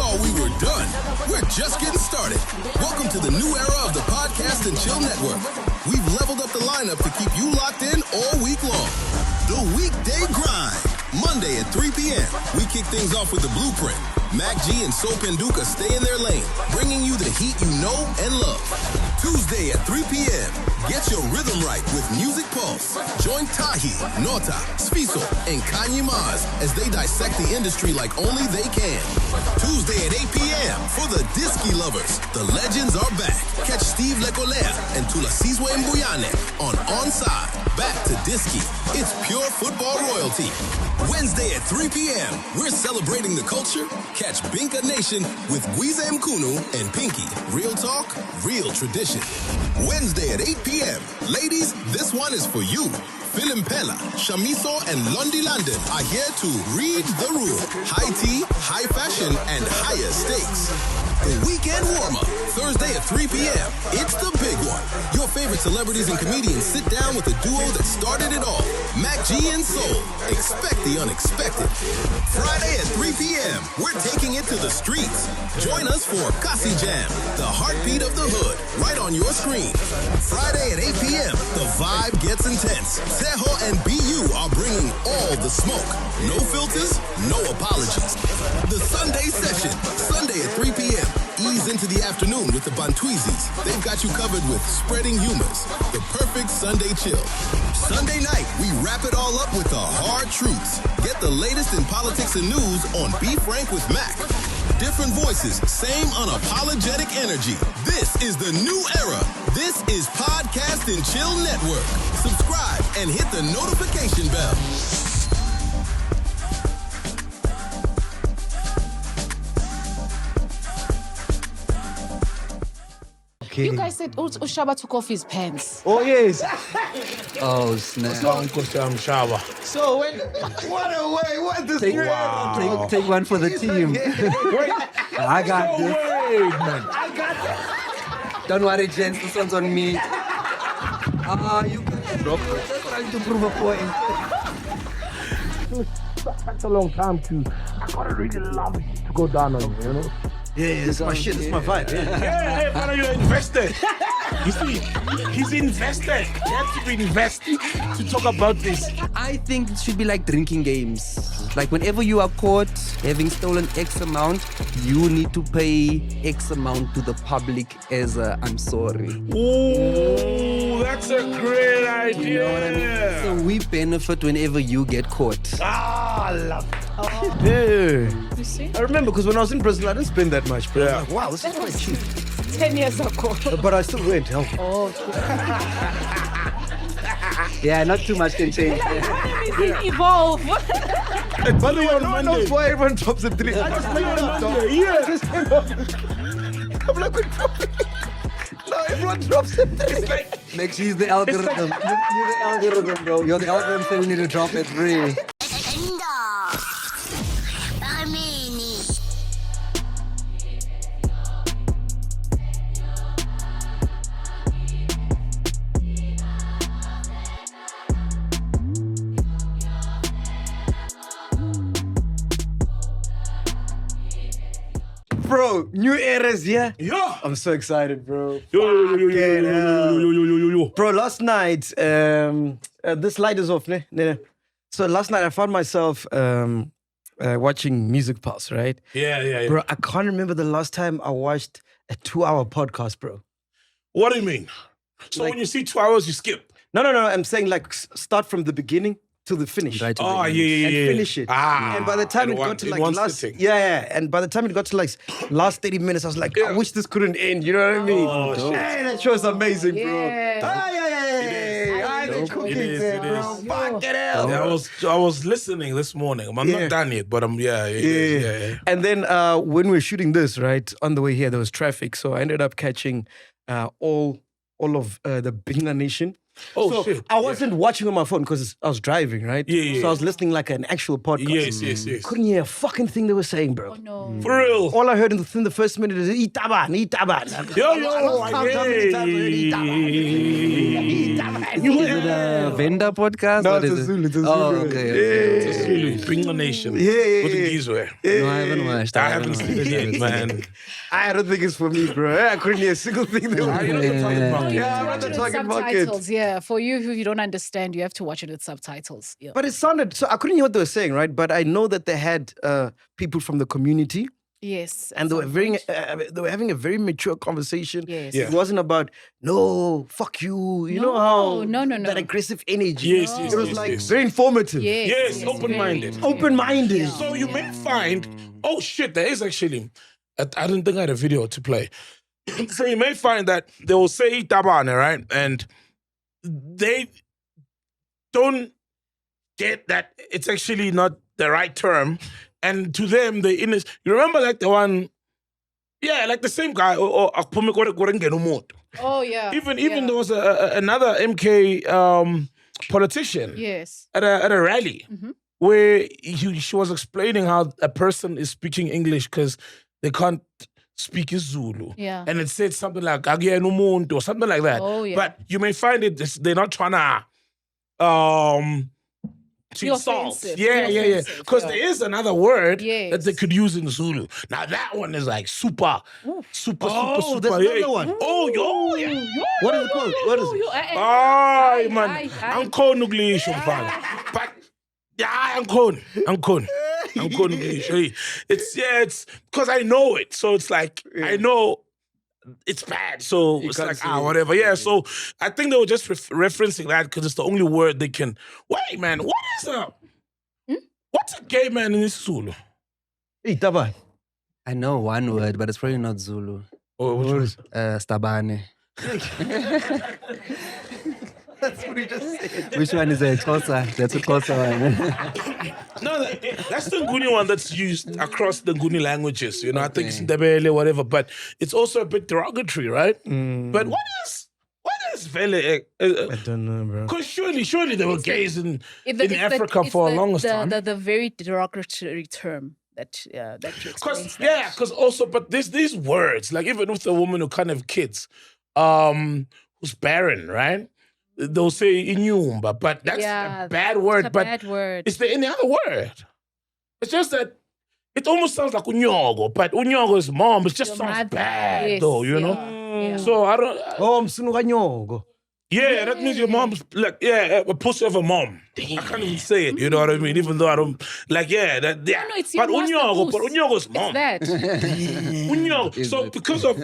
thought we were done. We're just getting started. Welcome to the new era of the Podcast and Chill Network. We've leveled up the lineup to keep you locked in all week long. The Weekday Grind. Monday at 3 p.m. We kick things off with the Blueprint. MacG and Soap and Duca stay in their lane, bringing you the heat you know and love. Tuesday at 3 p.m. Get your rhythm right with Music Pulse. Join Tahi, Nota, Sfiso, and Kanye Maz as they dissect the industry like only they can. Tuesday at 8 p.m. for the Disky lovers. The legends are back. Catch Steve Lecolea and Tulasizwe Mbuyane on Onside. Back to Disky. It's pure football royalty. Wednesday at 3 p.m. We're celebrating the culture. Catch Binka Nation with Gwiza Mkunu and Pinky. Real talk, real tradition. Wednesday at 8 p.m. Ladies, this one is for you. Philimpela, Shamiso, and Londi London are here to read the room. High tea, high fashion, and higher stakes. The Weekend Warm-Up, Thursday at 3 p.m. It's the big one. Your favorite celebrities and comedians sit down with the duo that started it all, MacG and Soul. Expect the unexpected. Friday at 3 p.m., we're taking it to the streets. Join us for Kasi Jam, the heartbeat of the hood, right on your screen. Friday at 8 p.m., the vibe gets intense. Seho and BU are bringing all the smoke. No filters, no apologies. The Sunday session, Sunday at 3 p.m. Ease into the afternoon with the Bantwizis. They've got you covered with spreading humors. The perfect Sunday chill. Sunday night, we wrap it all up with the hard truths. Get the latest in politics and news on Be Frank with Mac. Different voices, same unapologetic energy. This is the new era. This is Podcast and Chill Network. Subscribe and hit the notification bell. Okay. You guys said Ushaba took off his pants. Oh, yes. Oh, snap. Shaba. So, what a way. What this Take one for the team. Wait. I got this. Wait, man. I got that. Don't worry, gents. This one's on me. You guys are trying to prove a point. That's a long time to. I gotta really love it to go down on you know? Yeah, it's my shit. It's my vibe. Yeah, man, you're invested. You see, he's invested. He has to be invested to talk about this. I think it should be like drinking games. Like whenever you are caught having stolen X amount, you need to pay X amount to the public as a I'm sorry. Ooh, that's a great idea. You know what I mean? So we benefit whenever you get caught. I love it. Yeah. You see? I remember because when I was in Brazil, I didn't spend that much. But Yeah. I was like, wow, this is quite cheap. 10 years ago. But I still went. Hell. Oh, Yeah, not too much can change. evolve. By the way, no one knows why everyone drops a three. I just made it up, dog. Yeah. Just came up. I'm like, what dropping? No, everyone drops a three. Make sure use the algorithm. You're the algorithm, bro. You're the algorithm saying you need to drop it free. Bro, new eras, yeah? Yeah. I'm so excited, bro. Yo. Bro, last night, this light is off, ne? So last night I found myself watching Music Pulse, right? Yeah. Bro, I can't remember the last time I watched a 2-hour podcast, bro. What do you mean? So Like- when you see 2 hours, you skip? No. I'm saying like start from the beginning to the finish. Right to Oh, the yeah. And finish it. Ah. And by the time in it got to in like one last, sitting. and by the time it got to like last 30 minutes, I was like, I wish this couldn't end. You know what I mean? Oh, shit. Hey, that show's amazing, bro. Yeah. The cooking It is, there, it bro. is. Fuck it hell. Yeah, I was listening this morning. I'm Yeah. not done yet, but I'm yeah. And then when we were shooting this, right, on the way here, there was traffic. So I ended up catching all of the Binga Nation. Oh, so shit. I wasn't watching on my phone because I was driving, right? Yeah. So I was listening like an actual podcast. Yes. Couldn't hear a fucking thing they were saying, bro. Oh, no. For real. All I heard within the first minute is Itaban. Yo, Is it a vendor podcast? No, What it's is a it? Zulu, it's a Oh, Zulu. okay. Zulu, Bingo Nation. Yeah. What the geese were. No, I haven't watched. I haven't seen it yet, man. I don't think it's for me, bro. I couldn't hear a single thing they were You know saying. what I'm talking about? You Yeah, have to I'm watch not it with talking about subtitles. Yeah, for you who you don't understand, you have to watch it with subtitles. Yeah. But it sounded so I couldn't hear what they were saying, right? But I know that they had people from the community, Yes. and they were having a very mature conversation. Yes. Yeah. It wasn't about no, fuck you. You know how No. that aggressive energy. Yes, It was yes, like yes. very informative. Yes, open-minded. very- Open-minded. So you may find, oh shit, there is actually, I didn't think I had a video to play. So you may find that they will say Tabane, right? And they don't get that it's actually not the right term. And to them, you remember like the one, like the same guy, or Oh, yeah. even there was another MK politician Yes. at a rally where she was explaining how a person is speaking English because they can't speak Zulu. Yeah. And it said something like "Agia no muntu" or something like that. Oh, yeah. But you may find they're not trying to Be insult. offensive. Yeah. Be offensive, Because yeah. there is another word Yes. that they could use in Zulu. Now that one is like super. Oh, Super. there's yeah. another one. Oh, yeah. What is it called? What is it? Ay, man. I'm cold English, but yeah, I'm cold. English. Hey, it's because I know it. So it's like I know it's bad. So it's can't like say it. whatever. Yeah. So I think they were just referencing that because it's the only word they can. Wait, man. What is what's a gay man in Zulu? Itaban. I know one word, but it's probably not Zulu. Oh, which one? Stabane. That's what he just said. Which one is it? Xhosa. That's a Xhosa one. No, that's the Nguni one that's used across the Nguni languages. You know, I think it's Ndebele, whatever. But it's also a bit derogatory, right? But what is Vele? I don't know, bro. Because surely there were gays in It's Africa for a longest time. The very derogatory term that explains that. Because also, but there's these words, like even with a woman who can't have kids, who's barren, right? They'll say inyumba, but that's a bad word. It's a but bad word. is there any other word? It's just that it almost sounds like unyogo, but unyogo is mom. It just Your sounds mother. bad, Yes, though, you know? yeah. So I don't... Oh, Msunuganyogo. Yeah, that means your mom's like, a pussy of a mom. I can't even say it, you know what I mean? Even though I don't, like, No, it's your but master unyogo, puss. but unyogo's mom. It's that. Unyogo. So because of,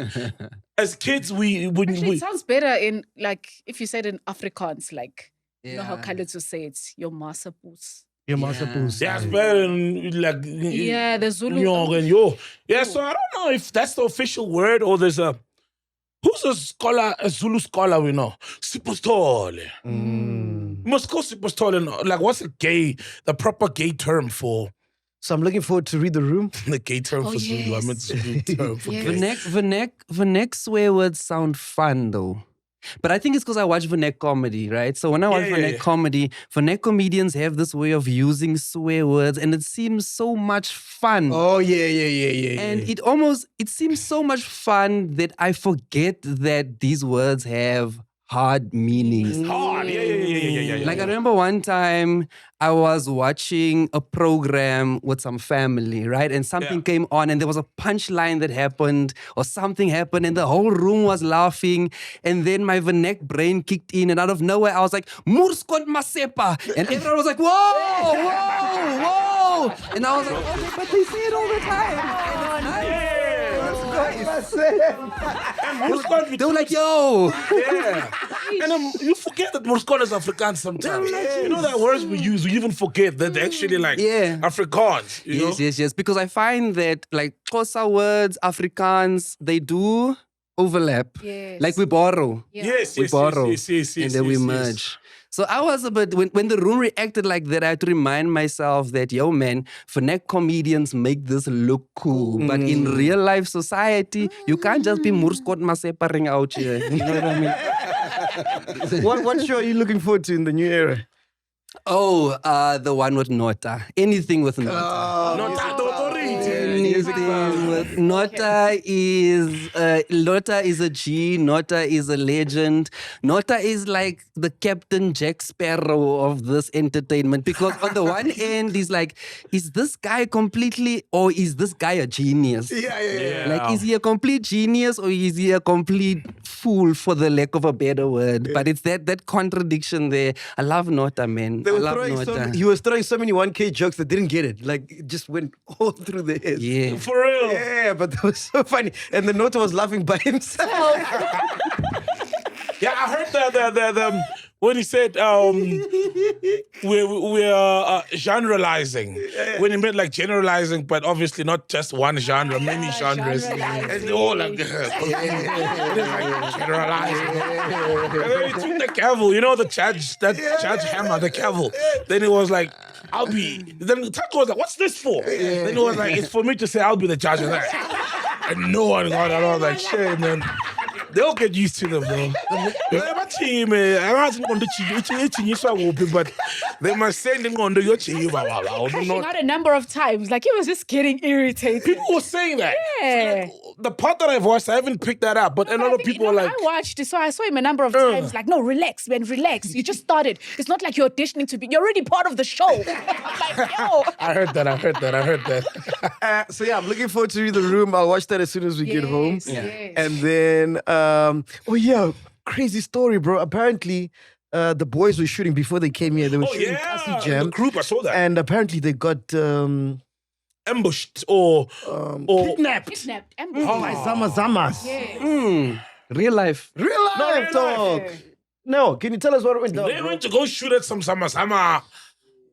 as kids, Actually, we it sounds better in, like, if you said in Afrikaans, like, you know how Yeah. Khaled will say it's your massa puss. Your master pools. that's better than like Yeah, the Zulu. unyogo and yo. Yeah, so I don't know if that's the official word or there's who's a scholar, a Zulu scholar we know? Sipostole. Must go Sipostole. Like, what's the proper gay term for So I'm looking forward to read the room. the gay term Oh, for Zulu? I yes. meant Zulu term for Yes. gay. Vernek swear words sound fun though. But I think it's because I watch Vernek comedy, right? So when I watch Vernek comedy, Vernek comedians have this way of using swear words and it seems so much fun. Oh, yeah. And it seems so much fun that I forget that these words have hard meanings. Hard. Yeah. Like I remember one time I was watching a program with some family, right? And something came on and there was a punchline that happened or something happened and the whole room was laughing. And then my Vernek brain kicked in and out of nowhere I was like, Murskot Masepa. And everyone was like, whoa. And I was like, okay, but they say it all the time. They were like, yo. Yeah. And you forget that Murskot is Afrikaans sometimes. You know that words we use, we even forget that they're actually like Afrikaans. You know? Yes. Because I find that like Xhosa words, Afrikaans, they do overlap. Yes. Like we borrow. Yes. We borrow. Yes. And then we merge. So I was a bit, when the room reacted like that, I had to remind myself that, yo, man, Vernek comedians make this look cool. But in real life society, you can't just be Murskot Masepa ring out here. You know what I mean? What show are you looking forward to in the new era? Oh, the one with Nota. Anything with Nota. Not the authority. Anything with Nota is a G. Nota is a legend. Nota is like the Captain Jack Sparrow of this entertainment, because on the one end he's like, is this guy completely, or is this guy a genius? Yeah. Like, is he a complete genius or is he a complete fool, for the lack of a better word? But it's that contradiction there. I love Nota, man. He was throwing so many 1K jokes that didn't get it. Like, it just went all through the head. Yeah. For real. Yeah, but that was so funny. And the Nota was laughing by himself. Yeah, I heard the when he said we're generalizing. When he meant like generalizing, but obviously not just one genre, many genres. And they all like generalizing. And then he took the gavel, the judge, Judge Hammer, the gavel. Then he was like, I'll be. Then the Taco was like, what's this for? Then he was like, it's for me to say I'll be the judge. And no one got it. I was like, shit, man. They'll get used to them, bro. But they must send them on your team. Not a number of times. Like, he was just getting irritated. People were saying that. Yeah. The part that I've watched, I haven't picked that up. But a lot of people are like, I watched it, so I saw him a number of times. Like, no, relax, man, relax. You just started. It's not like you're auditioning to be. You're already part of the show. Like, yo. I heard that. So yeah, I'm looking forward to The Room. I'll watch that as soon as we get home. Yes. And then, crazy story, bro. Apparently, the boys were shooting before they came here. They were shooting Kasi Jam. The group, I saw that. And apparently they got ambushed or kidnapped. By Zamas. Yes. Real life. Real life talk. No, can you tell us what went down? They went to go shoot at some sama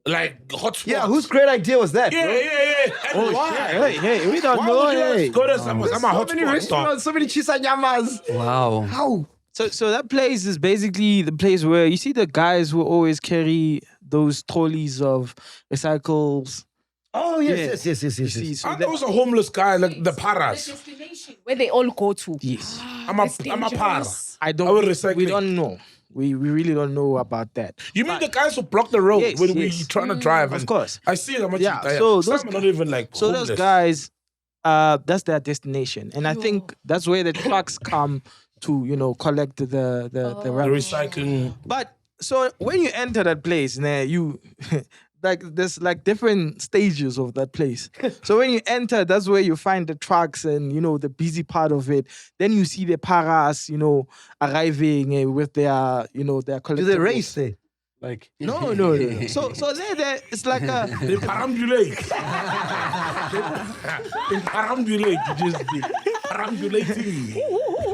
like hotspot. Yeah, whose great idea was that? Yeah. Oh, why? Hey, we don't Why know. would you Hey. go to some So many hotspot? restaurants, so many chisanyamas. Wow. How? So that place is basically the place where you see the guys who always carry those trolleys of recycles. Oh, yes. See, so There was a homeless guy, like the The paras. destination where they all go to. yes. I'm a para. I I will don't. recycle We it. don't know. We really don't know about that. You mean the guys who block the road Yes, when we yes. trying to drive? Of and course. I see them. Yeah, So so those some are not even like So homeless. those guys, that's their destination, and I think that's where the trucks come to, collect the the rubbish. recycling. But so when you enter that place, you like there's like different stages of that place. So when you enter, that's where you find the trucks and the busy part of it. Then you see the paras, arriving with their their collectibles. Do they race there? Like No. So there it's like a They perambulate. They perambulate. Just perambulating.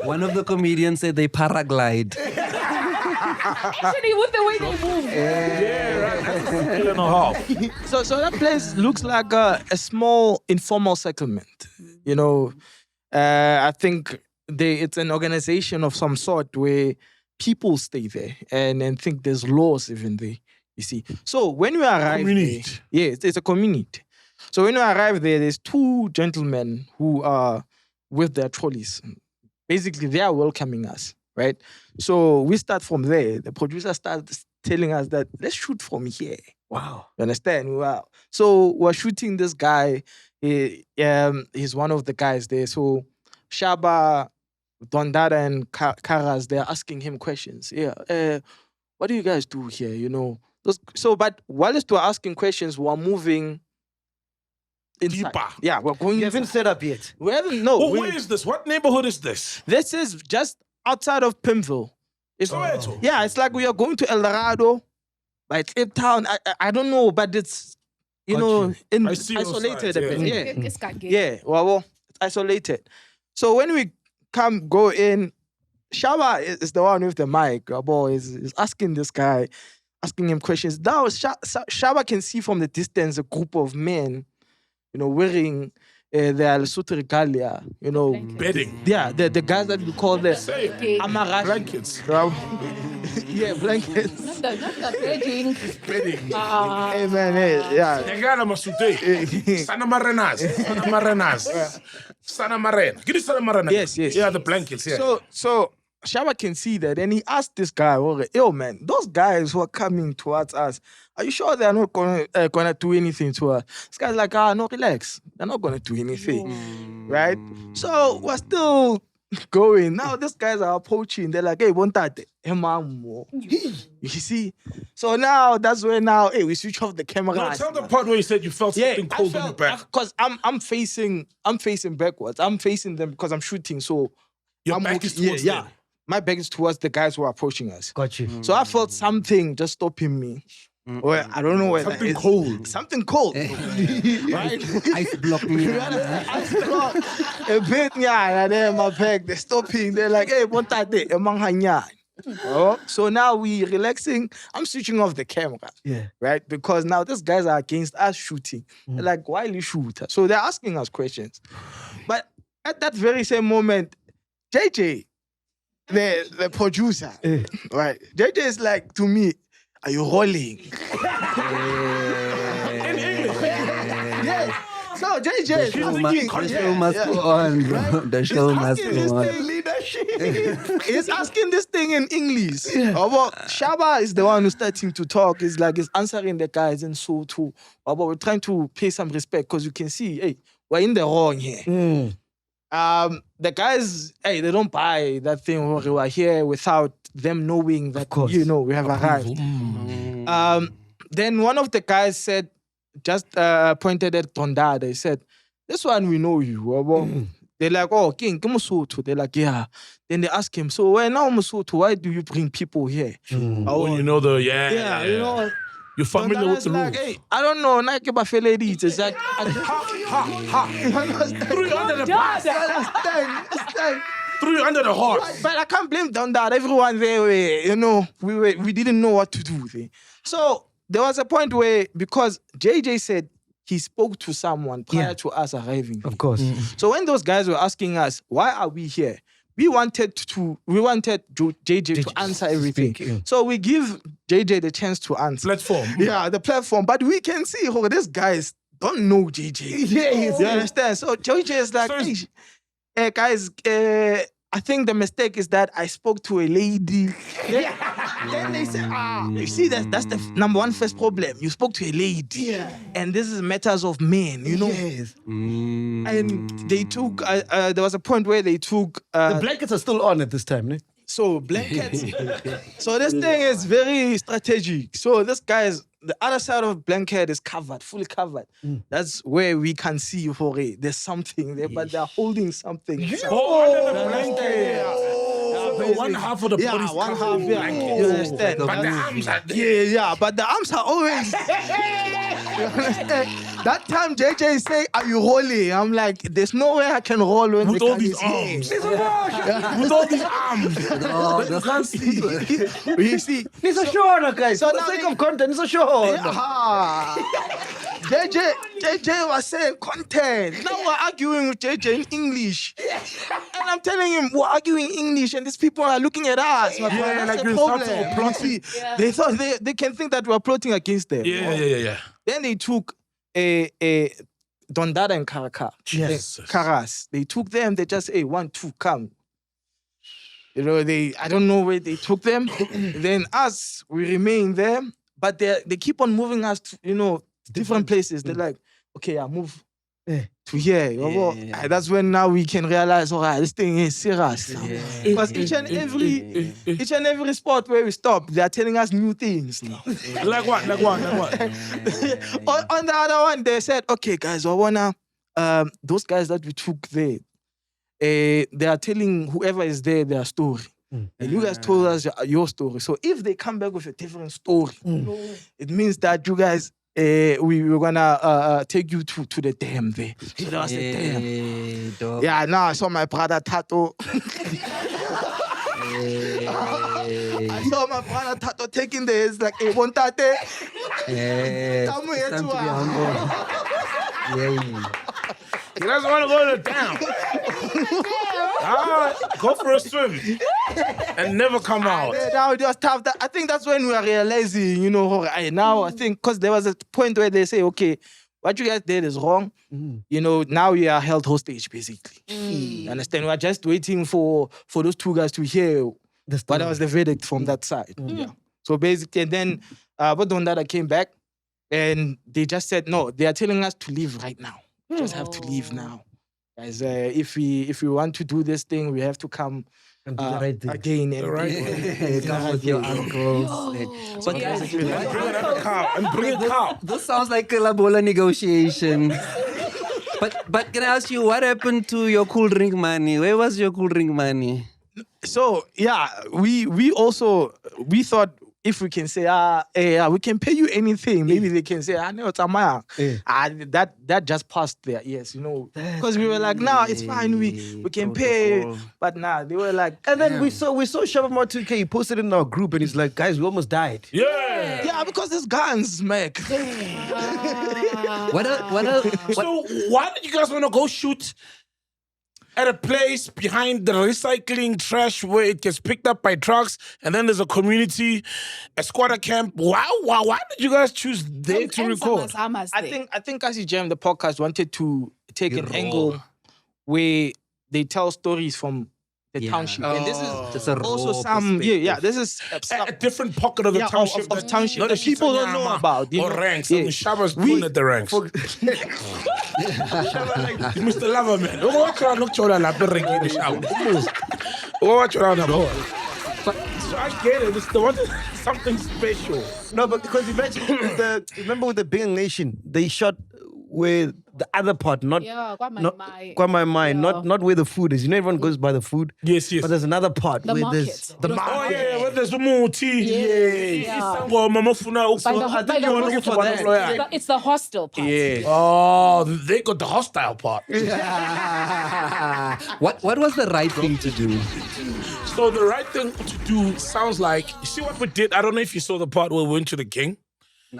One of the comedians said they paraglide. Actually, with the way they move. Yeah, right. That's a mile and a half. so that place looks like a small informal settlement. I think it's an organization of some sort where people stay there and think there's laws even there. You see, so when we arrive, Community. there, it's a community. So when we arrive there, there's two gentlemen who are with their trolleys. Basically, they are welcoming us, right? So we start from there. The producer starts telling us that let's shoot from here. wow. You understand? Wow. So we're shooting this guy. He's one of the guys there. So Shaba, Dondada, and Karas, they're asking him questions. Yeah. What do you guys do here? But while we're asking questions, we're moving inside. Deeper. Yeah, we're going. You haven't set up yet. We haven't. No. Oh, where is this? What neighborhood is this? This is just outside of Pimville. It's yeah. It's like we are going to El Dorado, but it's in town. I don't know, but it's I see your isolated sides, a bit. yeah. Yeah. This guy gave Yeah, well, it's isolated. So when we go in, Shaba is the one with the mic. Boy is asking this guy, asking him questions. Now Shaba can see from the distance a group of men, wearing their Lesotho regalia, Bedding. Yeah, the guys that we call the Amarashi. Blankets. Yeah, blankets. Not the bedding. Bedding. Hey man, hey, yeah. Negana masute. Sana marenas. Sana marena. Give me sana marena. Yes. Yeah, the blankets. Yeah. So Shaba can see that, and he asked this guy, yo, man, those guys who are coming towards us, are you sure they're not gonna do anything to us? This guy's like, no, relax. They're not gonna do anything, right? So we're still going. Now these guys are approaching. They're like, hey, won't that? You see? So now that's where hey, we switch off the camera. No, tell the part where you said you felt something cold on your back. Because I'm facing backwards. I'm facing them because I'm shooting. So your back is towards them. My back is towards the guys who are approaching us. Got you. So I felt something just stopping me. Or I don't know where something cold. Something cold. Right? Ice block me. Ice block. A bit there my back. They're stopping. They're like, hey, what that day? So now we relaxing. I'm switching off the camera. Yeah. Right? Because now these guys are against us shooting. They're like, why you shoot? So they're asking us questions. But at that very same moment, JJ, the producer, right? JJ is like to me, are you rolling? In English. Yes. So JJ is The show must go on, bro. The show must go on. He's asking this thing in English. But Shaba is the one who's starting to talk. He's answering the guys in so too. But we're trying to pay some respect because you can see, hey, we're in the wrong here. The guys, hey, they don't buy that thing where we are here without them knowing that, we have arrived. Then one of the guys said, just pointed at Tonda. They said, this one we know you. They're like, oh, King, come Musutu. They're like, yeah. Then they ask him, so why now Musutu? Why do you bring people here? Oh, you know the you know. You're familiar with the rules. Like, hey, I don't know. Nike Buffalo Leeds. It's like, Threw you under the bus. Threw you under the horse. But I can't blame them that everyone there, we didn't know what to do there. So there was a point where, because JJ said he spoke to someone prior to us arriving. Of course. So when those guys were asking us, why are we here? We wanted JJ to answer everything. So we give JJ the chance to answer. Platform. Yeah, the platform. But we can see how these guys don't know JJ. Yes. You understand? So JJ is like, hey, guys, I think the mistake is that I spoke to a lady. Then they said, you see, that's the number one first problem. You spoke to a lady. Yeah. And this is matters of men, Yes. And they took, there was a point where they took... the blankets are still on at this time, ne? So blankets. So this thing is very strategic. So this guy's, the other side of blanket is covered, fully covered. That's where we can see, there's something there, but they're holding something. Under the blanket. One half of the body's one half, covered in blanket. You understand? But the arms are there. Yeah, but the arms are always... You understand? That time JJ is saying, are you rolling? I'm like, there's no way I can roll when with all these arms. With all these arms. They can't see. You see? It's a show, guys. So For the sake of content, it's a show. JJ was saying content. Now we're arguing with JJ in English. And I'm telling him, we're arguing English and these people are looking at us. My friend. That's the problem. They thought they can think that we're plotting against them. Yeah. Then they took a Dondada and Karaka. Yes. Karas. They took them, they just, hey, 1, 2, come. I don't know where they took them. Then us, we remain there. But they keep on moving us to, different places. They're like, okay, I move to here. That's when now we can realize, all right, this thing is serious now. Because each and every spot where we stop, they are telling us new things now. Like what? On the other one, they said, okay, guys, I wanna those guys that we took there, they are telling whoever is there their story. And you guys told us your story. So if they come back with a different story, it means that you guys, we were gonna take you to the dam there. So that was the dam. Dog. Yeah, now I saw my brother Tato. I saw my brother Tato taking the, it's like, hey, one tate. It's time to be humble. He doesn't want to go to the dam. Go for a swim and never come out. Now it was tough. I think that's when we are realizing, now I think, because there was a point where they say, okay, what you guys did is wrong. You know, now you are held hostage, basically. You understand? We are just waiting for those two guys to hear what was the verdict from that side. Yeah. So basically, and then Dondada came back and they just said, no, they are telling us to leave right now. We just have to leave now. Guys, if we want to do this thing, we have to come And do the right thing. again. And Come with your uncles. But Bring another cow and bring a cow. this sounds like a Labola negotiation. But can I ask you, what happened to your cool drink money? Where was your cool drink money? So yeah, we also thought if we can say we can pay you anything, maybe they can say no, it's Amaya. That just passed their ears, you know, because we were like, no, it's fine, we can pay, but nah, they were like, And then we saw Shabba 2K. He posted it in our group, and he's like, "Guys, we almost died." Yeah. because there's guns, Mac. What So why did you guys want to go shoot at a place behind the recycling trash where it gets picked up by trucks, and then there's a community, a squatter camp? Why did you guys choose there to record? I think as you jam the podcast wanted to take an angle where they tell stories from the township, and this is also some this is A different pocket of the township. of township Not that people don't know about. You Or know? ranks. And Shabba's pulling at the ranks. Mr. Loverman. Watch around, look around, I'm not ringing the shower. Watch around, I'm all. So I get it. It's the one something special. No, but because imagine remember with the Big Nation, they shot where the other part, not not where the food is. You know, everyone goes by the food. Yes. But there's another part The where market. there's The Oh yeah, where there's umuthi. It's the hostel part. Oh, they got the hostile part. what was the right thing to do? So the right thing to do sounds like, you see what we did? I don't know if you saw the part where we went to the king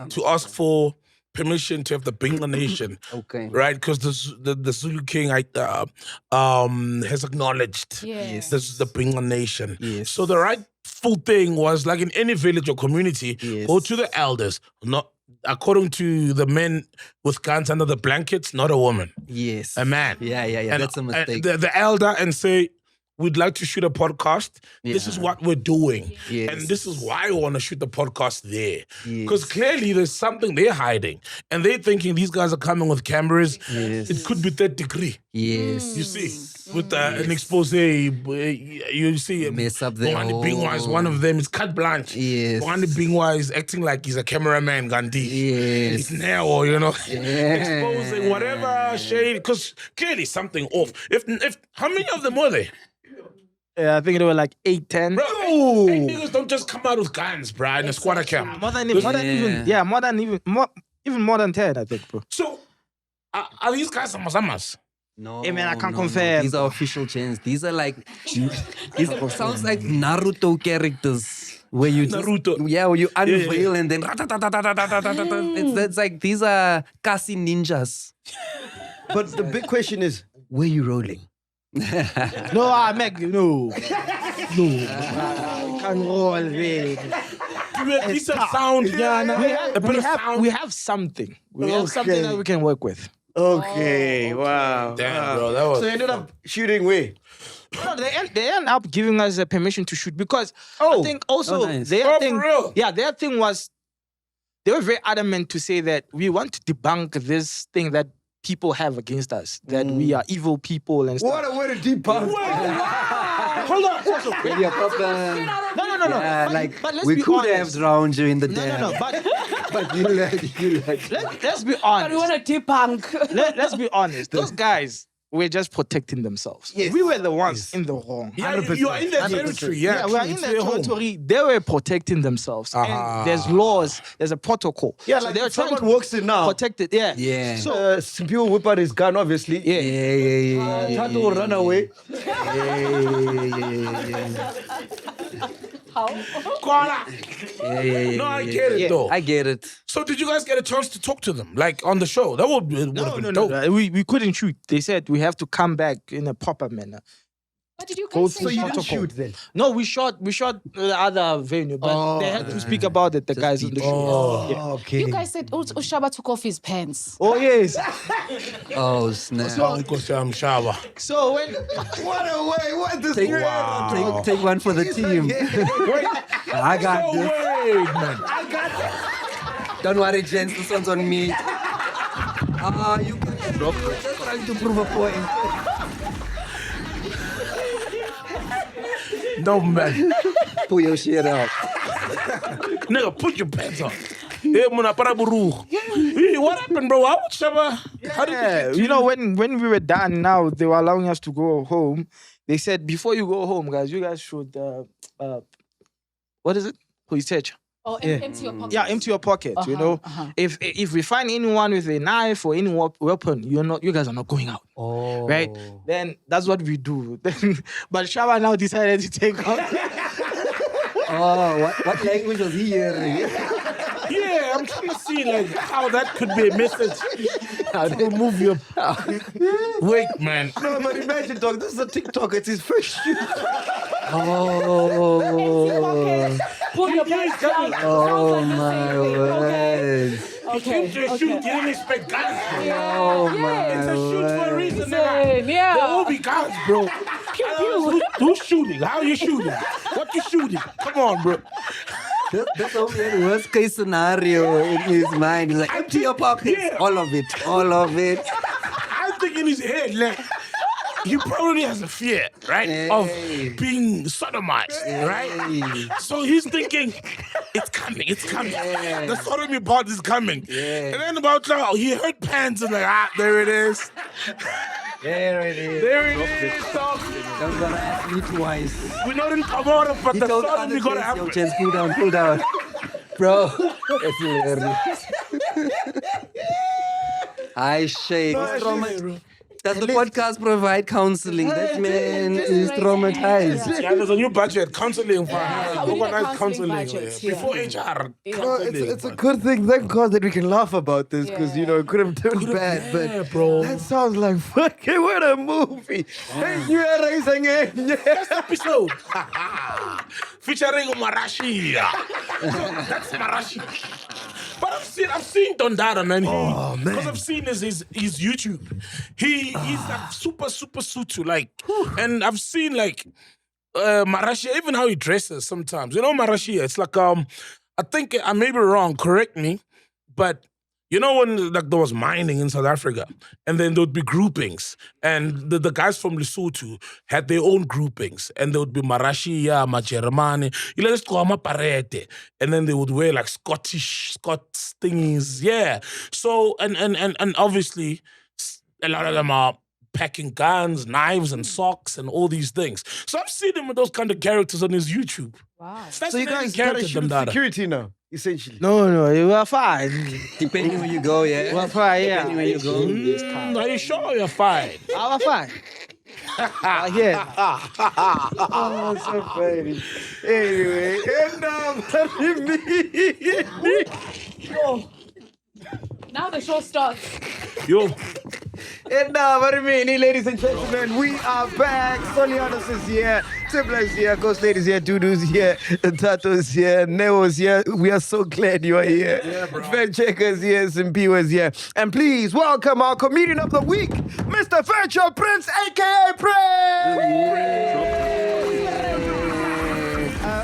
to ask for permission to have the Bingla Nation. Okay. Right? Because the Zulu king has acknowledged Yes. this is the Bingla Nation. Yes. So the rightful thing was, like in any village or community, Yes. go to the elders, not according to the men with guns under the blankets, not a woman, Yes. a man. Yeah. And, That's a mistake. The elder, and say, we'd like to shoot a podcast. This is what we're doing. Yes. And this is why we want to shoot the podcast there. Yes. Because clearly there's something they're hiding. And they're thinking these guys are coming with cameras. Yes. It could be third degree. Yes. You see, with an expose, you see Mess up the Bongani whole- Bingwa is one of them. It's carte blanche. Yes. Bongani Bingwa is acting like he's a cameraman, Gandhi. Yes. It's now, you know, Yeah. exposing whatever shade, because clearly something off. If how many of them were there? I think it was like 8, 10. Bro, hey, niggas don't just come out with guns, bro, in a squatter camp. More than even 10, I think, bro. So, are these guys Amazamas? No, Hey, man, I can't no. confirm. These are official chains. These are like, these sounds like Naruto characters. Where you just, Naruto. where you unveil and then it's like, these are Kasi ninjas. But the big question is, where you rolling? No, Meg, no. You can't roll, really. Do a decent sound. Yeah, no, A bit of sound. we have something. We have something that we can work with. Okay, wow. Damn, bro, that was. So you ended up shooting where? No, they end up giving us a permission to shoot because I think also nice. their Oh, thing, for real? their thing was they were very adamant to say that we want to debunk this thing that people have against us, that we are evil people and stuff. What a way to debunk. Hold on. Also, Maybe a problem. no. Yeah, But let's we be could honest. have drowned you in the No, dam. but But you let. let's be But we honest. want to debunk. Let's be honest. Those guys were just protecting themselves. Yes. We were the ones in the wrong. Yeah, you are in their territory. Yeah, we are true, in it's their their home. territory. They were protecting themselves. And there's laws, there's a protocol. Yeah, So like they were if trying someone to walks in now, protect it. Yeah. Yeah. so some people whip out his gun, obviously. Yeah. Tato will run away. Koala. No, I get it though. I get it. So did you guys get a chance to talk to them, like on the show? That would have been dope. No. We couldn't shoot. They said we have to come back in a proper manner. What did you Gold guys Fish say? So you didn't protocol. shoot then? No, we shot the other venue, but they had to speak about it. The guys on the show. Oh, Yeah. okay. You guys said Ushaba took off his pants. Oh yes. Oh, snap. Uncle Sam Shaba. So when What a way! What this Take, wow. take one for the team. I got No this. way, man. Don't worry, gents. This one's on me. You guys are just trying to prove a point. No, man. Pull your shit out. Nigga, put your pants on. Hey, muna para buru. Hey, what happened, bro? How did you know when we were done, now they were allowing us to go home. They said before you go home, guys, you guys should what is it? Research. Oh, empty your pocket. Yeah, empty your pocket. You know, if we find anyone with a knife or any weapon, you guys are not going out. Oh. Right? Then that's what we do. But Shaba now decided to take out. Oh, what language was he hearing? Yeah, I'm trying to see like how that could be a message. How to remove your. Wait, man. No, but imagine, dog. This is a TikTok. It's his first shoot. Oh. Pull your pants down. Oh, my word. He came to a shoot. He didn't expect guns. Oh, my It's a shoot for a reason, nigga. Insane, yeah. There will be guns, bro. Who's shooting? How you shooting? What you shooting? Come on, bro. That's only the worst case scenario in his mind. He's like, empty your pockets. Yeah. All of it. All of it. I think in his head, like, he probably has a fear, right, Hey. of being sodomized, right? So he's thinking, it's coming, it's coming. The sodomy part is coming. And then about now, he heard pants and like, there it is. There it is. There it is, dog. Don't gonna ask me twice. We're not in Kamora, but He the told sodomy other gonna kids, happen. yo, chance, pull down. Bro, that's hilarious. I shake. Does the podcast provide counseling? That man is traumatized. Yeah, there's a new budget, counseling for we need a organized counseling counseling. budget, Before yeah. HR. Yeah. No, Counseling. it's a good thing. Thank God that we can laugh about this because, you know, it could have turned bad. Yeah, But bro. that sounds like fucking what a movie. Hey, you are raising it. Episode. Featuring Marashi. That's Marashi. But I've seen Dondara, man. Because I've seen his YouTube. He's like super sutu, like, and I've seen like Marashi, even how he dresses sometimes. You know, Marashi, it's like I think I may be wrong. Correct me, but. You know when like there was mining in South Africa, and then there would be groupings, and the guys from Lesotho had their own groupings, and there would be Marashia, Majermani, let's go Parete, and then they would wear like Scots things, yeah. So and obviously a lot of them are packing guns, knives, and socks, and all these things. So I've seen him with those kind of characters on his YouTube. Wow. So you guys gotta shoot security now, essentially. No, you are fine. Depending where you go, yeah. You are fine, Depending where you go. Are you sure you're fine? I'm fine. Yeah. Oh, so funny. Anyway, and Now the show starts. Yo. And now, what do you mean, ladies and gentlemen, we are back. Solianos is here, Tembisa is here, Ghost Lady's here, Dudu's here, Tato's here, Neo's here. We are so glad you are here. Fact Checker's here, Simpiwa's here. And please welcome our comedian of the week, Mr. Fairchild Prins, a.k.a. Prins.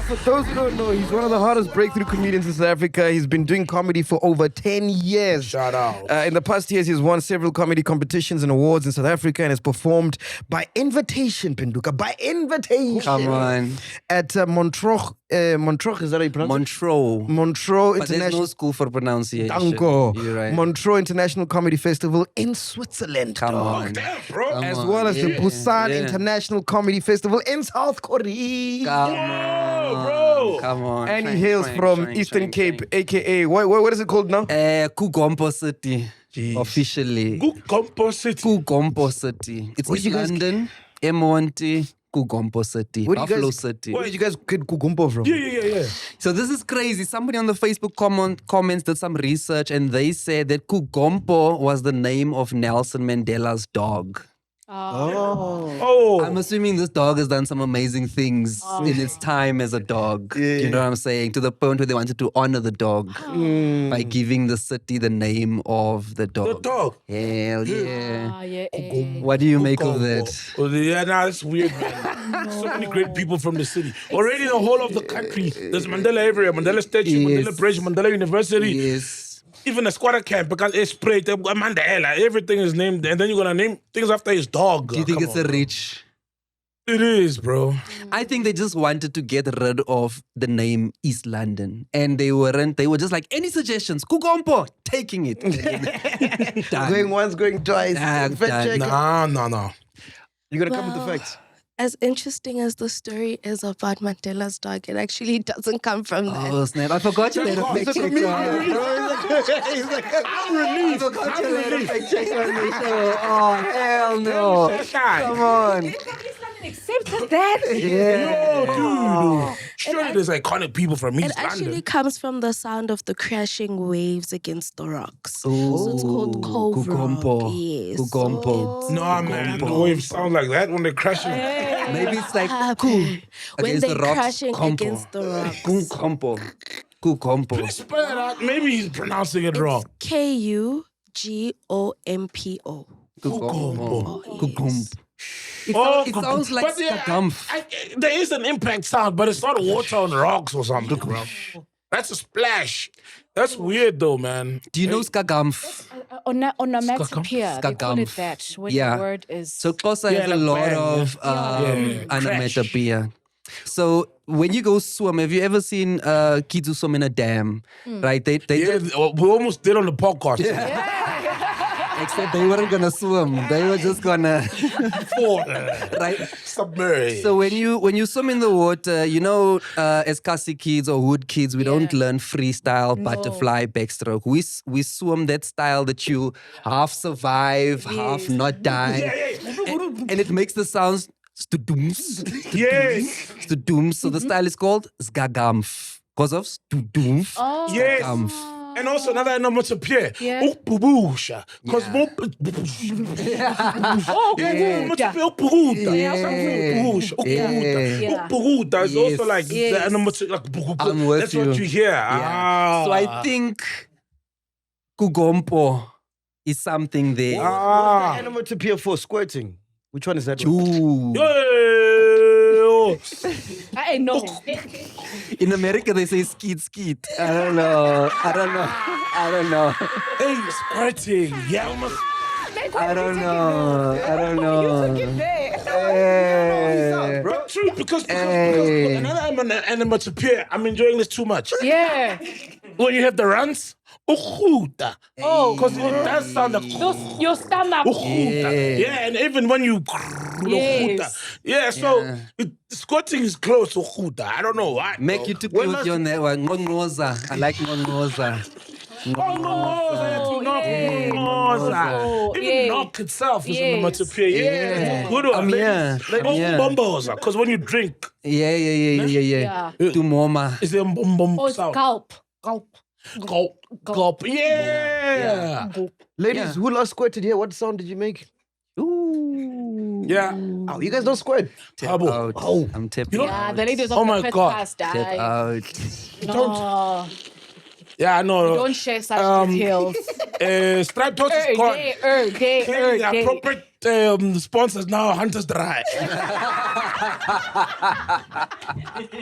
For those who don't know, he's one of the hardest breakthrough comedians in South Africa. He's been doing comedy for over 10 years. Shout out. In the past years, he's won several comedy competitions and awards in South Africa and has performed by invitation, Penduka, by invitation. Come on. At Montreux, is that how you pronounce it? Montreux But there's International. no school for pronunciation. Danko. You're right. Montreux International Comedy Festival in Switzerland. Come dog. on. Damn, bro. Come As on, well as the yeah, Busan yeah. International Comedy Festival in South Korea. Come Whoa, on. bro. Come on. And he Train, hails train, from train, Eastern train, Cape, aka what is it called now? Kugompo City. Jeez. Officially. Good composite. Kugompo City. It's Where did in you guys- London, Emonti, Kugompo City. Where did you Buffalo guys- City. Where did you guys get Kugumpo from? Yeah. So this is crazy. Somebody on the Facebook comments did some research and they said that Kugompo was the name of Nelson Mandela's dog. Oh, I'm assuming this dog has done some amazing things in its time as a dog. You know what I'm saying? To the point where they wanted to honor the dog by giving the city the name of the dog. the dog. Hell yeah. Yeah. What do you make of that? Oh, yeah, nah, that's weird, man. So many great people from the city. Already the whole of the country. There's Mandela everywhere. Mandela Statue, Yes. Mandela Bridge, Mandela University. Yes. Even a squatter camp, because it's sprayed. Mandela, everything is named. And then you're going to name things after his dog. Do you think it's a reach? It is, bro. I think they just wanted to get rid of the name East London. And they were just like, any suggestions? Kugompo, taking it. Done. Going once, going twice. Done, Fact done. check. No. You gotta come with the facts. As interesting as the story is about Mandela's dog, it actually doesn't come from that. Oh, snap. I forgot you had a fact check on. He's like, I'm relieved. I forgot you had a fact check on the show. Oh, hell no. Come on. Accepted that. Yo, dude. Surely there's iconic people from It East actually London. comes from the sound of the crashing waves against the rocks. So it's called Ooh, Cove Kugompo. Rock. Yes. Kugompo. No, man. The waves sound like that when they're crashing. Maybe it's like Happen when against they're the rocks. crashing Kompo. against the rocks. Kugompo. Kugompo. Spell it out. Maybe he's pronouncing it wrong. Kugompo. Kugompo. Kugompo. It Oh, sounds like but yeah, Skagamf. there is an impact sound, but it's not water on rocks or something, bro. That's a splash. That's weird, though, man. Do you know Skagamf? Onomatopoeia. They call it Skagam. that. When Yeah. the word is... So Xhosa Yeah, has a like lot bang, of Yeah. onomatopoeia. So when you go swim, have you ever seen kids who swim in a dam? Right? They Yeah, we almost did on the podcast. except they weren't gonna swim. They were just gonna right. Submerge. So when you swim in the water, you know, as Kasi kids or hood kids, we don't learn freestyle, butterfly, backstroke. We swim that style that you half survive, half not die, and it makes the sounds studooms. Yes. Studooms. So the style is called Skagamf. Because of studooms. Yes. Skagamf. And also another onomatopoeia. Yeah. Ukbubusha. Because Ukburuta is also like the onomatopoeia. I'm with That's you. what you hear. Yeah. So I think Kugompo is something there. What's the onomatopoeia for squirting? Which one is that? Ooh. Yo. I know. In America, they say skeet skeet. I don't know. Hey, squirting. Yeah, almost. I don't know. Hey. But true, because Hey. another onomatopoeia, I'm enjoying this too much. Yeah. When you have the runs, Ukhuta. Oh. Because it does sound like Your stomach. Ukhuta. Yeah, and even when you Yes. yeah, so squatting is close to Ukhuta. I don't know why. Make you took me with your name. Ngongoza. I like Ngongoza. Even knock itself is an onomatopoeia. Yeah. Good one. here. Bombosa. Because when you drink, Yeah. To Moma. it's a bom Oh, sound. scalp. Gulp. Gulp. Yeah. Ladies, who last squirted here? What sound did you make? Ooh. Yeah. Oh, you guys don't squirt. Tabo. Out. Oh. I'm tipped You know- Yeah, out. the ladies Oh of my the God. podcast Tip die. out. No, Yeah, I know. don't share such details. Stripe Toast is gone. Clearly, the appropriate sponsor is now Hunter's Dry.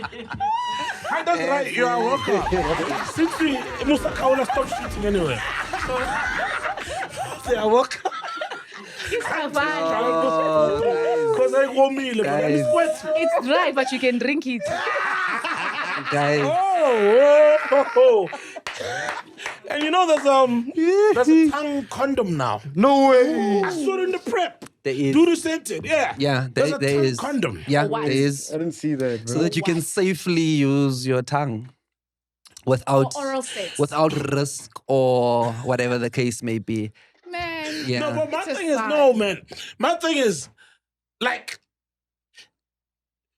Hunter's Dry, you are welcome. Since we Musaka will stop shooting anyway. So, they are welcome. Because I go meal. Guys. It's dry, but you can drink it. Guys. Oh. And you know there's a tongue condom now. No way. I saw it in the prep. There is. Do the scented, yeah. Yeah, There's there a tongue is. condom. Yeah, What? there is. I didn't see that, bro. So that you can safely use your tongue without Oral sex. without risk or whatever the case may be. Man. Yeah. No, but my It's a thing is, sign. no, man. My thing is, like,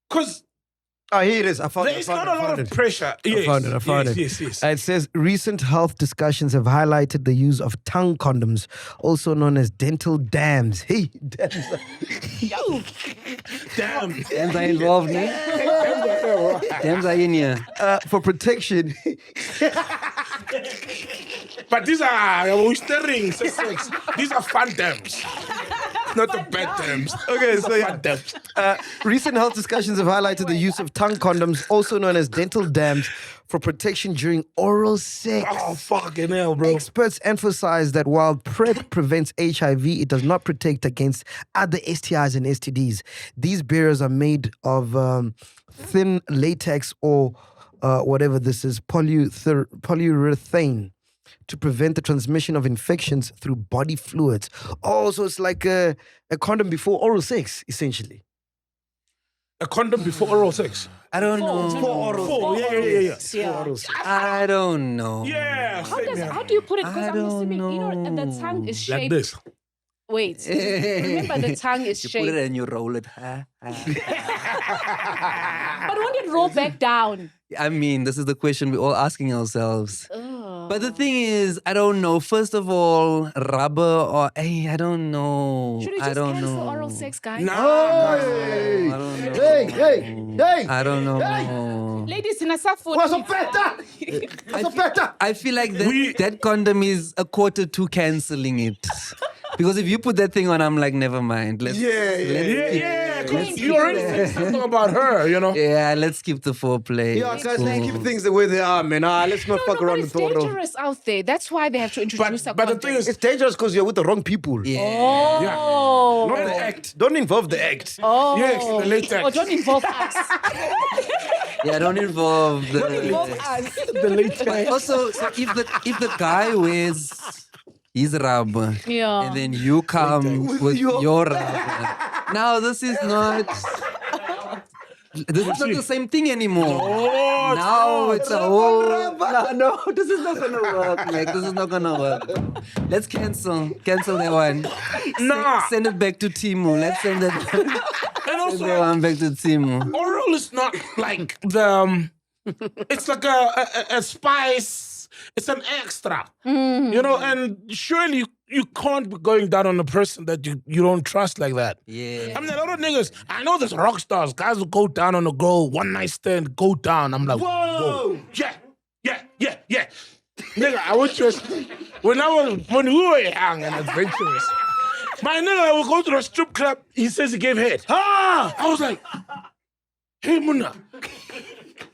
because Oh, here it is. I found There's not a lot of pressure. I found it. Yes. It says recent health discussions have highlighted the use of tongue condoms, also known as dental dams. Hey, dams. Damn. Dams are involved, ne? Dams are in here. For protection. But these are we're stirring sex. These are fun dams. Not the bad dams. Okay, so yeah. Fun dams. Recent health discussions have highlighted the use of tongue condoms, also known as dental dams, for protection during oral sex. Oh, fucking hell, bro. Experts emphasize that while PrEP prevents HIV, it does not protect against other STIs and STDs. These barriers are made of thin latex or whatever this is, polyurethane, to prevent the transmission of infections through body fluids. Oh, so it's like a condom before oral sex, essentially. A condom before oral sex. I don't know. Yeah. I don't know. Yeah. How do you put it? Because I I'm don't assuming, the tongue is Like shaped. this. Wait. Remember, the tongue is You shaped. put it and you roll it. But won't it roll back down? I mean, this is the question we're all asking ourselves. But the thing is, I don't know. First of all, rubber or I don't know. Should we I just don't cancel know. oral sex, guys? Nah. I don't know. Hey! I don't know. Ladies in a safari. What's up, better? I feel like that condom is a quarter to cancelling it. Because if you put that thing on, I'm like, never mind. Let's Yeah. Because you already said something about her, you know. Yeah, let's keep the foreplay. Yeah, It's guys, cool. let's keep things the way they are, man. Let's not fuck But around it's with oral. dangerous out there. That's why they have to introduce a But the condom. thing is, It's dangerous because you're with the wrong people. Yeah. Oh. Not the act. Don't involve the act. Oh. yes, the latex. Oh, don't involve us. Yeah, don't involve the. Involve us. The latex. Also, so if the guy wears his rubber Yeah. and then you come with your rubber, now this is not the same thing anymore. Oh, Now it's a whole. No, this is not gonna work, Mac. This is not gonna work. Let's cancel that one. nah. Send it back to Timu. Let's send it. And Send that also, one back to Timu. oral is not like the. It's like a spice. It's an extra, you know. And surely you can't be going down on a person that you don't trust like that. Yeah. I mean, a lot of niggas. I know there's rock stars. Guys will go down on a girl, one night stand, go down. I'm like, whoa, yeah. Nigga, I was just when we were young and adventurous. My nigga would go to a strip club. He says he gave head. I was like, hey, Muna.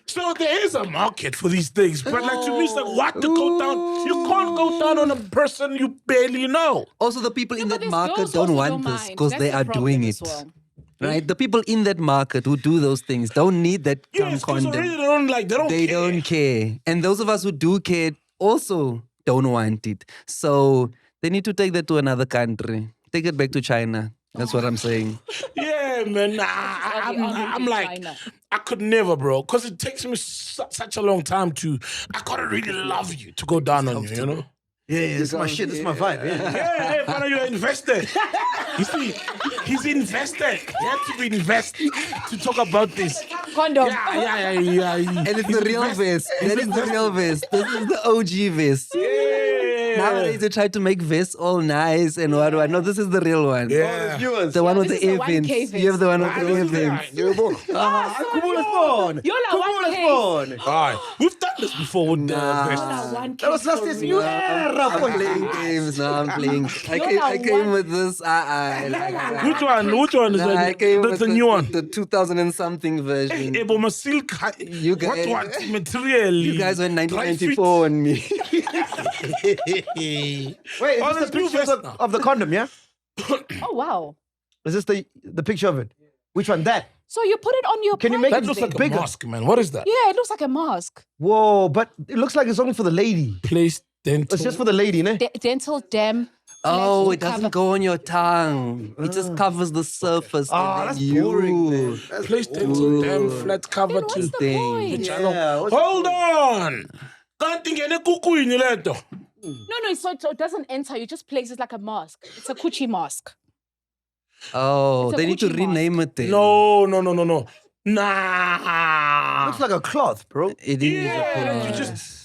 So there is a market for these things, but like to me, it's like what to go down. You can't go down on a person you barely know. Also, the people in But that these market girls don't also want don't this mind. because That's they the are problem doing as it. well. Right? The people in that market who do those things don't need that Yes, because condom. already they don't care. And those of us who do care also don't want it. So they need to take that to another country. Take it back to China. That's what I'm saying. Yeah, man. I'm like, China. I could never, bro, because it takes me such a long time to. I gotta really love you to go down on you, you know. Yeah, this is my shit. This is my vibe. Yeah. Yeah, man, you're invested. You see, he's invested. He had to be invested to talk about this. Condom. Yeah. And it's the real vest. That is the real vest. This is the OG vest. Nowadays they try to make vests all nice and what. No, this is the real one. Yeah. The one with This the is air the 1K vents. vest. You have the one with the air vents. You're like 1K. All right. We've done this before with the vest. That was last this new era. I'm playing games. No, I'm playing. I came with this. Which one is Nah, I that? came That's with the new one. The 2000 and something version. Hey, but my silk, You guys- what material? You guys went 1994 on me. Wait, is Oh, this there's the new picture vest now. of the condom, yeah? Oh, wow. Is this the picture of it? Which one? That? So you put it on your Can you make That it looks like a bigger? mask, man. What is that? Yeah, it looks like a mask. Whoa, but it looks like it's only for the lady. Place dental. It's just for the lady, ne? Dental dam. Oh, Flat it doesn't cover. go on your tongue. It just covers the surface. Ah, and that's then boring. Then. Place dental damn flat cover Then what's to the thing. point? Yeah, what's Hold on. Can't think any cuckoo in leto. No, so it doesn't enter. You just place it like a mask. It's a coochie mask. Oh, It's a they need to Gucci rename it then. No. Nah. Looks like a cloth, bro. It is. Yeah, you just.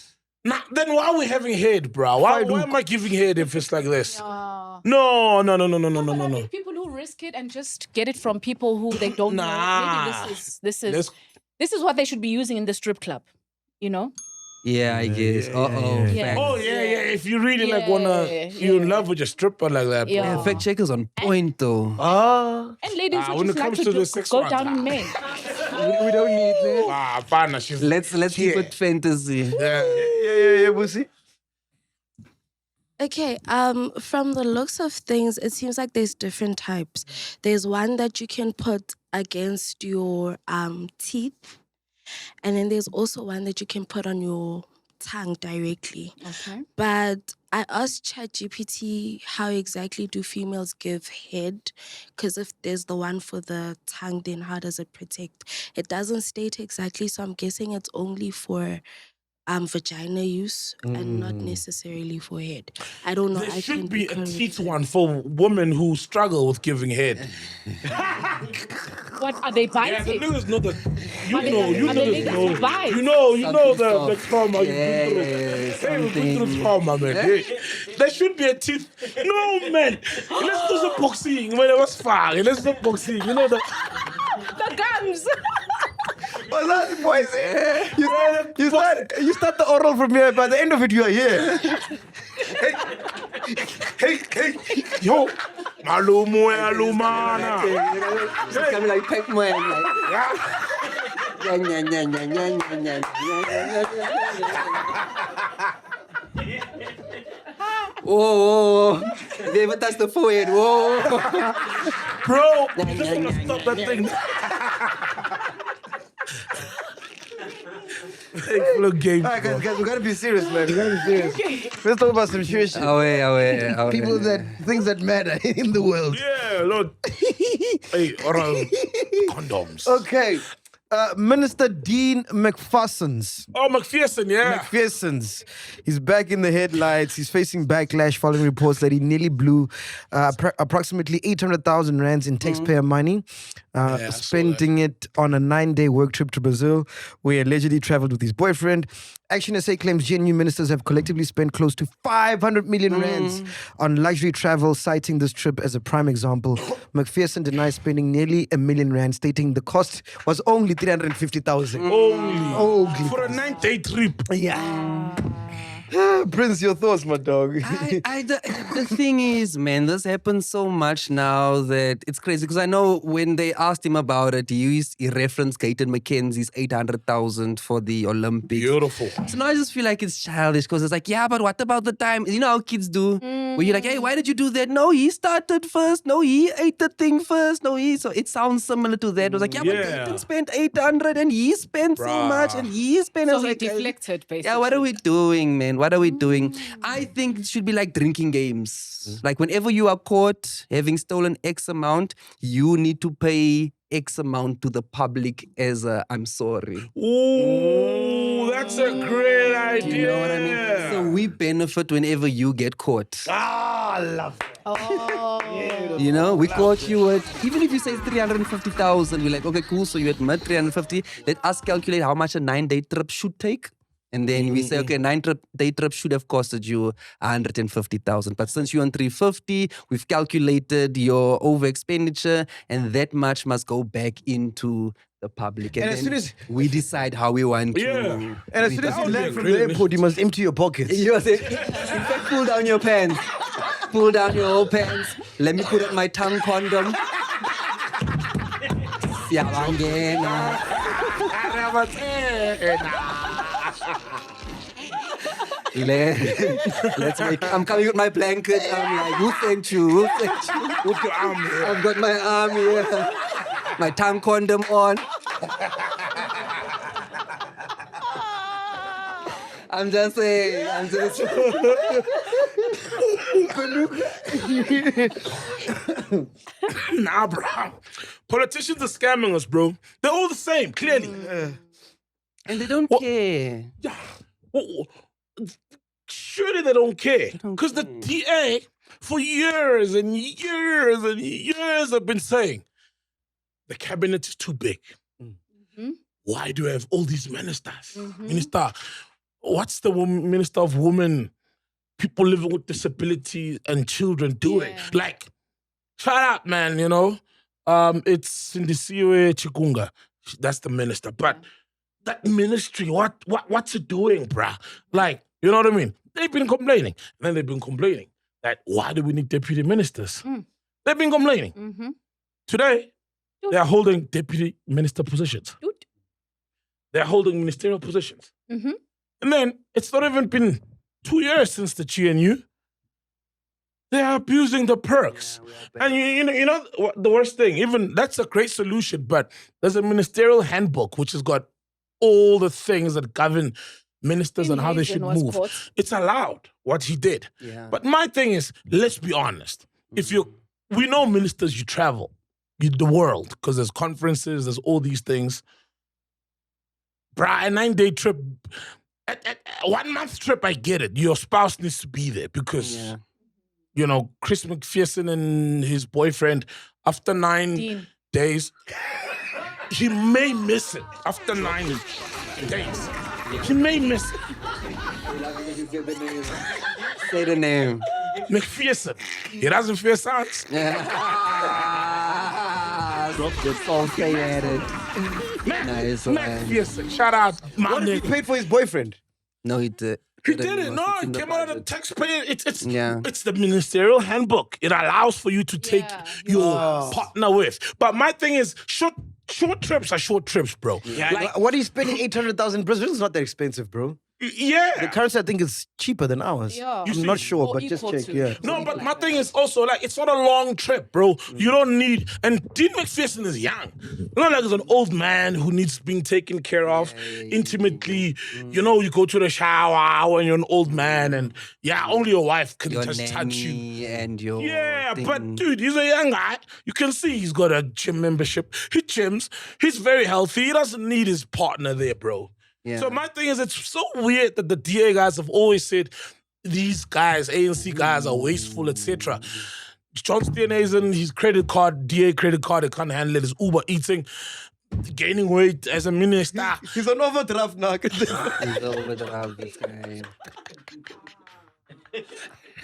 Nah, then why are we having head, bro? Why am I giving head if it's like this? No. But I think people who risk it and just get it from people who they don't know. Maybe this is what they should be using in the strip club. You know? Yeah, I guess. Yeah. Oh yeah. If you really like you in love with your stripper like that, bro. Yeah. Fact checkers on point though. And ladies who when just it like comes to to the sex go ones, down on men. We don't need that. Partner, she's Let's keep it fantasy. Yeah, Busi. Okay, from the looks of things, it seems like there's different types. There's one that you can put against your teeth, and then there's also one that you can put on your tongue directly. Okay. But I asked ChatGPT how exactly do females give head? Because if there's the one for the tongue, then how does it protect? It doesn't state exactly, so I'm guessing it's only for vagina use and not necessarily for head. I don't know. There should be a teeth one for women who struggle with giving head. What are they Yeah, the biting? niggas know that. You Are they- know are they niggas bite? You know the soft. trauma you've been through. Yeah, Hey, we've been through something. trauma, man. Hey, there should be a teeth. No, man. Let's do some boxing. When it was fun, let's do boxing. You know the. The gums. What's that, boys? You start the oral from here. By the end of it, you are here. Hey, yo, malumo alumana. It's coming like Pac-Man. Whoa. They ever touch the forehead. Whoa. Bro, you just wanna stop that thing. Look, game. All right, guys, we gotta be serious, man. We gotta be serious. Let's talk about some serious shit. Away. Things that matter in the world. Yeah, Lord. Hey, oral condoms. Okay. Minister Dean Macpherson's. Oh, Macpherson, yeah. Macpherson's. He's back in the headlights. He's facing backlash following reports that he nearly blew approximately 800,000 rands in taxpayer money, spending it on a 9-day work trip to Brazil, where he allegedly traveled with his boyfriend. Action SA claims GNU ministers have collectively spent close to 500 million rands on luxury travel, citing this trip as a prime example. Macpherson denies spending nearly R1 million, stating the cost was only 350,000. Only. For a 9-day trip. Yeah. Prins, your thoughts, my dog. The thing is, man, this happens so much now that it's crazy. Because I know when they asked him about it, he referenced Gaten McKenzie's 800,000 for the Olympics. Beautiful. So now I just feel like it's childish because it's like, yeah, but what about the time? You know how kids do? Where you're like, hey, why did you do that? No, he started first. No, he ate the thing first. No, he. So it sounds similar to that. It was like, yeah, but Gaten spent 800 and he spent so much and he spent. So I was he like, deflected, basically. yeah, what are we doing, man? What are we doing? I think it should be like drinking games. Like whenever you are caught having stolen X amount, you need to pay X amount to the public as a I'm sorry. Ooh, that's a great idea. You know what I mean? So we benefit whenever you get caught. I love it. You know, we caught you at, even if you say 350,000, we're like, okay, cool. So you admit 350. Let us calculate how much a 9-day trip should take. And then we say, okay, 9-day trip should have costed you 150,000. But since you're on 350, we've calculated your over expenditure, and that much must go back into the public. And as then soon as- we decide how we want to. Yeah. And as soon as you land from the airport, you must empty your pockets. You must say, in fact, pull down your pants. Pull down your whole pants. Let me put on my tongue condom. Siyabangena. Let's make. I'm coming with my blanket. I'm like, who sent you? Who sent you? Put your arm here. I've got my arm here. My tongue condom on. I'm just saying. Nah, bro. Politicians are scamming us, bro. They're all the same, clearly. And they don't care. Yeah. Well, surely they don't care. Because the TA, for years and years and years, have been saying the cabinet is too big. Why do we have all these ministers? Minister, what's the minister of women, people living with disability and children doing? Yeah. Like, shout out, man, you know? It's Sindisiwe Chikunga. That's the minister. But that ministry, what's it doing, bruh? Like, you know what I mean? They've been complaining. And then they've been complaining that why do we need deputy ministers? They've been complaining. Today, they are holding deputy minister positions. They're holding ministerial positions. And then it's not even been 2 years since the GNU. They are abusing the perks. And you know what the worst thing, even that's a great solution, but there's a ministerial handbook which has got all the things that govern ministers and how they should move. It's allowed what he did. Yeah. But my thing is, let's be honest. We know ministers, you travel the world because there's conferences, there's all these things. Bruh, a 9-day trip, a 1 month trip, I get it. Your spouse needs to be there because, you know, Chris Macpherson and his boyfriend, after 9 days, he may miss it. After 9 days, he may miss it. Say the name. Macpherson. He doesn't fear sounds. It's all say at it. Nice, Macpherson. Shout out, my What if he nigga. paid for his boyfriend? No, he did. He did it. No, it came out of the budget. taxpayer. It's Yeah. it's the ministerial handbook. It allows for you to take your partner with. But my thing is, short trips are short trips, bro. Yeah, Like, what are you spending 800,000 Brazil? It's not that expensive, bro. The yeah. currency, I think, is cheaper than ours. Yeah. I'm not sure, Or but just equal check. to. Yeah. No, but my thing is also, like, it's not a long trip, bro. You don't need... And Dean Macpherson is young. Not like he's an old man who needs being taken care of intimately. You know, you go to the shower when you're an old man and, only your wife can Your just touch you. nanny and your Yeah, thing. but dude, he's a young guy. You can see he's got a gym membership. He gyms. He's very healthy. He doesn't need his partner there, bro. Yeah. So my thing is, it's so weird that the DA guys have always said these guys, ANC guys, are wasteful, etc. John Steenhuisen, his credit card, DA credit card, he can't handle it. His Uber eating, gaining weight as a minister. He's on overdraft now. He's overdraft, this guy.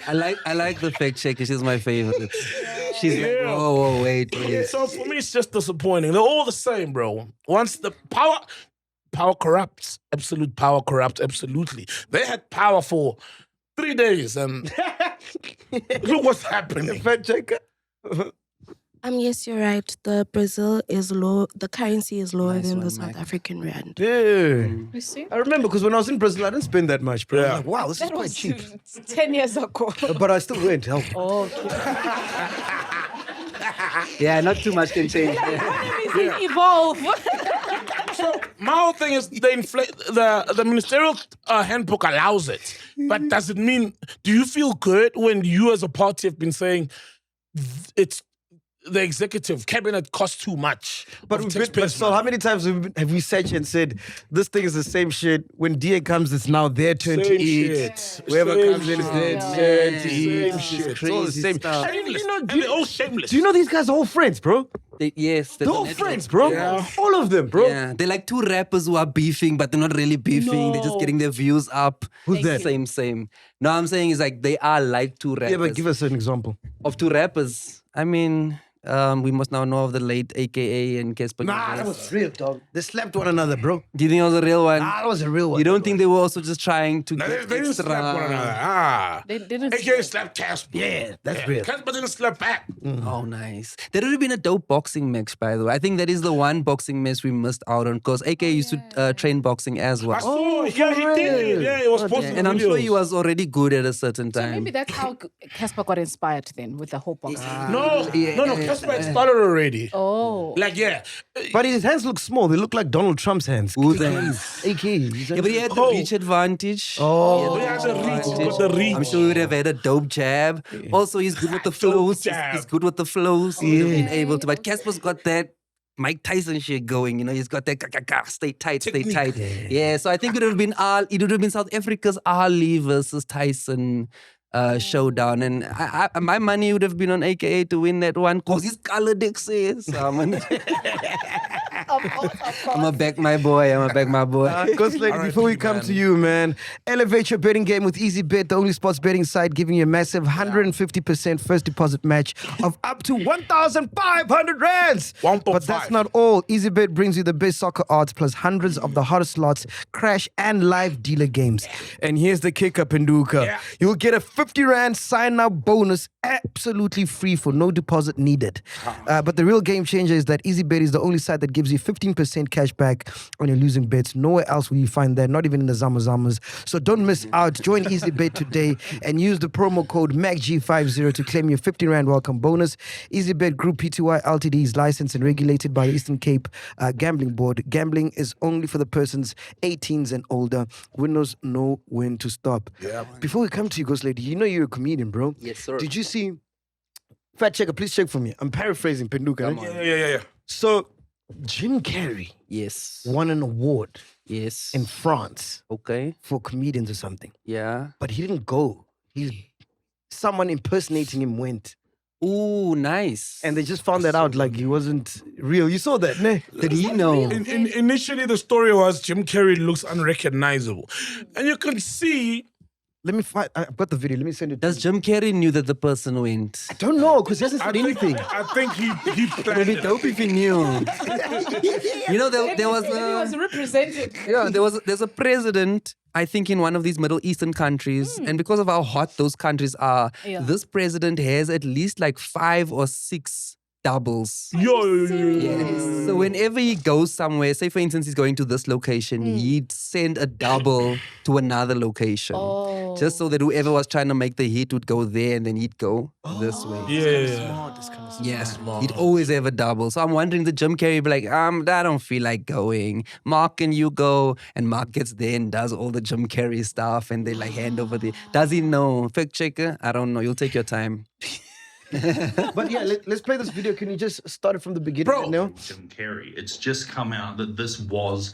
I like the fact checker. She's my favorite. She's like, whoa, wait. So for me, it's just disappointing. They're all the same, bro. Once the power corrupts. Absolute power corrupts, absolutely. They had power for 3 days and look what's happening. Fact checker. Yes, you're right. The Brazil is low. The currency is lower Nice than one, the South Mac. African rand. Yeah. You see? I remember because when I was in Brazil, I didn't spend that much, bro. I was Yeah. like, wow, this is That quite was cheap. 10 years ago. But I still went. Help. Yeah, not too much can change. Evolve. So my whole thing is the ministerial handbook allows it, but does it mean? Do you feel good when you as a party have been saying it's the executive cabinet costs too much? But so how many times have we sat here and said this thing is the same shit? When DA comes, it's now their turn to Same eat. shit. Whoever Same comes in, it's their shit. turn to eat. Same shit. It's all the Crazy same. stuff. Shameless. And they're all shameless. Do you know these guys are all friends, bro? Yes. They're all friends, bro. All of them, bro. Yeah, they're like two rappers who are beefing, but they're not really beefing. They're just No. getting their views up. Who's that? Same. No, I'm saying is like they are like two rappers. Yeah, but give us an example. Of two rappers. I mean, we must now know of the late AKA and Casper. Nah, that was real, dog. They slapped one another, bro. Do you think it was a real one? Nah, that was a real one. You don't think they were also just trying to No, get they didn't extra? slap one another. They didn't. AKA slap Casper. Yeah, that's real. Casper didn't slap back. Oh, nice. There would have been a dope boxing match, by the way. I think that is the one boxing match we missed out on because AK used to train boxing as I well. saw. Yeah, he did. Yeah, it was posted. And I'm sure he videos. was already good at a certain So time. maybe that's how Casper got inspired then with the whole box. No, Casper had started already. Oh. Like, yeah. But his hands look small. They look like Donald Trump's hands. Whose hands? AK. Yeah, but he had the reach advantage. Oh. He has a reach. He's got the reach. I'm sure he would have had a dope jab. Also, he's good with the flows. jab. He's good with the flows. He would have been able to. But Casper's got that Mike Tyson shit going. You know, he's got that stay tight. Yeah, so I think it would have been South Africa's Ali versus Tyson showdown, and my money would have been on AKA to win that one because his color dick says. I'm gonna back my boy. Ghost Lady, before we come to you, man, elevate your betting game with EasyBet, the only sports betting site giving you a massive 150% first deposit match of up to 1,500 rands. 1.5. But that's not all. EasyBet brings you the best soccer odds plus hundreds of the hottest slots, crash, and live dealer games. And here's the kicker, Penduka. Yeah. You'll get a 50 Rand sign-up bonus absolutely free for no deposit needed. But the real game changer is that EasyBet is the only site that gives you 15% cash back on your losing bets. Nowhere else will you find that, not even in the Zamazamas. So don't miss out. Join EasyBet today and use the promo code MacG50 to claim your 50 Rand welcome bonus. EasyBet Group Pty Ltd is licensed and regulated by the Eastern Cape Gambling Board. Gambling is only for the persons 18s and older. Winners know when to stop. Yeah. Before we come to you, Ghost Lady, you know you're a comedian, bro. Yes, sir. Did you see? Fact checker, please check for me. I'm paraphrasing Penduka. Yeah. So, Jim Carrey Yes. won an award Yes. in France Okay. for comedians or something, Yeah. but he didn't go. Someone impersonating him went, Ooh, nice. and they just found that out like he wasn't real. You saw that, ne? did he know? Initially, the story was Jim Carrey looks unrecognizable. And you can see... Let me find. I've got the video. Let me send it. Does Jim Carrey knew that the person went? I don't know because he hasn't said anything. I think he planned it. Dope if he knew. You know, there was He was represented. there's a president, I think, in one of these Middle Eastern countries, and because of how hot those countries are, Yeah. this president has at least like 5 or 6 doubles. Yo. Yes. So whenever he goes somewhere, say for instance he's going to this location, he'd send a double to another location. Oh. Just so that whoever was trying to make the hit would go there and then he'd go this way. Yeah. Yeah, he'd always have a double. So I'm wondering, the Jim Carrey be like, I don't feel like going. Mark, can you go? And Mark gets there and does all the Jim Carrey stuff and they like hand over the... Does he know? Fact checker? I don't know. You'll take your time. But yeah, let's play this video. Can you just start it from the beginning? Bro. Now? Jim Carrey. It's just come out that this was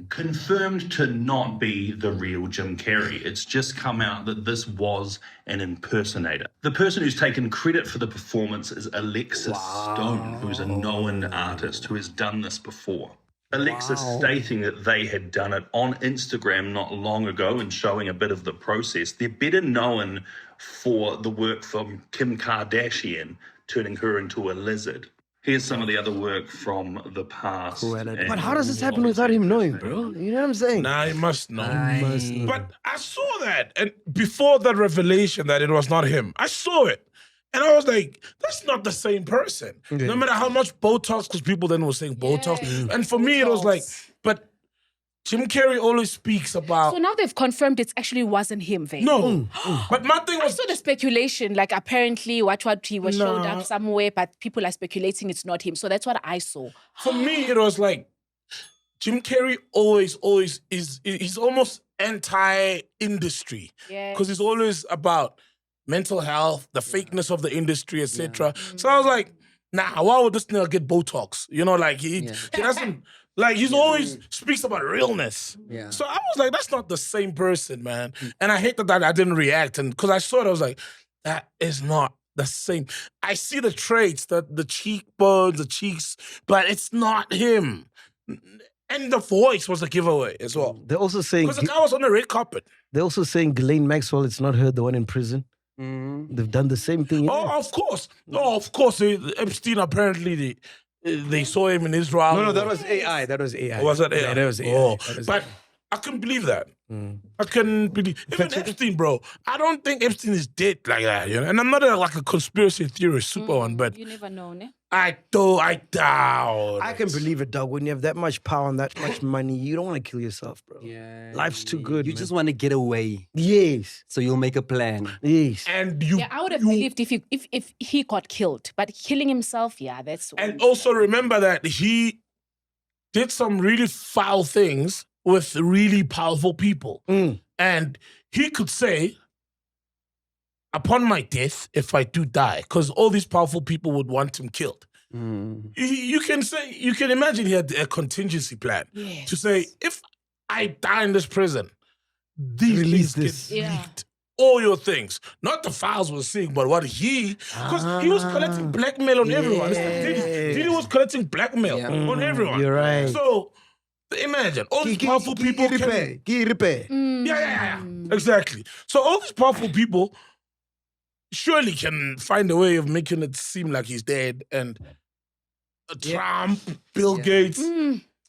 confirmed to not be the real Jim Carrey. It's just come out that this was an impersonator. The person who's taken credit for the performance is Alexis Stone, who's a known artist who has done this before. Alexis stating that they had done it on Instagram not long ago and showing a bit of the process. They're better known for the work from Kim Kardashian, turning her into a lizard. Here's some of the other work from the past. But how does this happen without him knowing, bro? You know what I'm saying? Nah, he must know. But I saw that. And before the revelation that it was not him, I saw it. And I was like, that's not the same person. No matter how much Botox, because people then were saying Botox. And for me, it was like, but Jim Carrey always speaks about... So now they've confirmed it actually wasn't him, Vane. No. But my thing I was... saw the speculation, like apparently what he was showed up somewhere, but people are speculating it's not him. So that's what I saw. For me, it was like, Jim Carrey always he's almost anti-industry. Yeah. Because he's always about mental health, the fakeness of the industry, etc. So I was like, nah, why would this nigga get Botox? You know, like he doesn't... Like, he's always speaks about realness. Yeah. So I was like, that's not the same person, man. And I hate that I didn't react. And because I saw it, I was like, that is not the same. I see the traits, the cheekbones, the cheeks, but it's not him. And the voice was a giveaway as well. They're also saying... Because the guy was on the red carpet. They're also saying Ghislaine Maxwell, it's not her, the one in prison. They've done the same thing. Oh, of course. No, of course. Epstein, apparently, they saw him in Israel. No, that was AI. That was AI. Was that AI? Yeah, that was AI. Oh, That was but I couldn't believe that. I couldn't believe... Even Epstein, bro. I don't think Epstein is dead like that, you know? And I'm not like a conspiracy theorist, super one, but You never know, ne? I doubt. I can believe it, dog. When you have that much power and that much money, you don't want to kill yourself, bro. Yeah. Life's too good, You man. just want to get away. Yes. So you'll make a plan. Yes. And you... Yeah, I would have believed if he got killed. But killing himself, yeah, that's... And also remember that he did some really foul things with really powerful people. And he could say, upon my death, if I do die, because all these powerful people would want him killed. You can imagine he had a contingency plan to say, if I die in this prison, these Release things this. get leaked. all your things. Not the files we're seeing, but what because he was collecting blackmail on everyone. It's like Diddy was collecting blackmail on everyone. You're right. So imagine all these powerful people. Yeah. Exactly. So all these powerful people surely can find a way of making it seem like he's dead. And Trump, Bill Gates,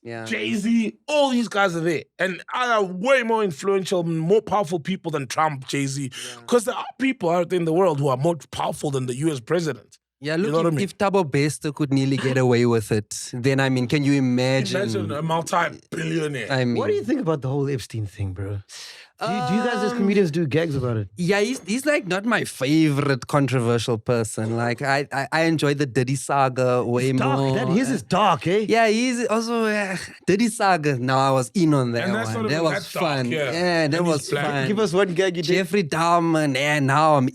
Jay-Z, all these guys are there. And are way more influential, more powerful people than Trump, Jay-Z. Because there are people out there in the world who are more powerful than the US president. Yeah, look, You know what I mean? if Thabo Bester could nearly get away with it, then I mean, can you imagine? Imagine a multi-billionaire. I mean, What do you think about the whole Epstein thing, bro? Do you guys as comedians do gags about it? Yeah, he's like not my favorite controversial person. Like I enjoy the Diddy saga way more. That his is dark, eh? Yeah, he's also Diddy saga. Now I was in on that And that's one. not That even was that dark, fun. yeah. Yeah, that And was he's black. fun. Give us one gag you did. Jeffrey Dahmer, and now I'm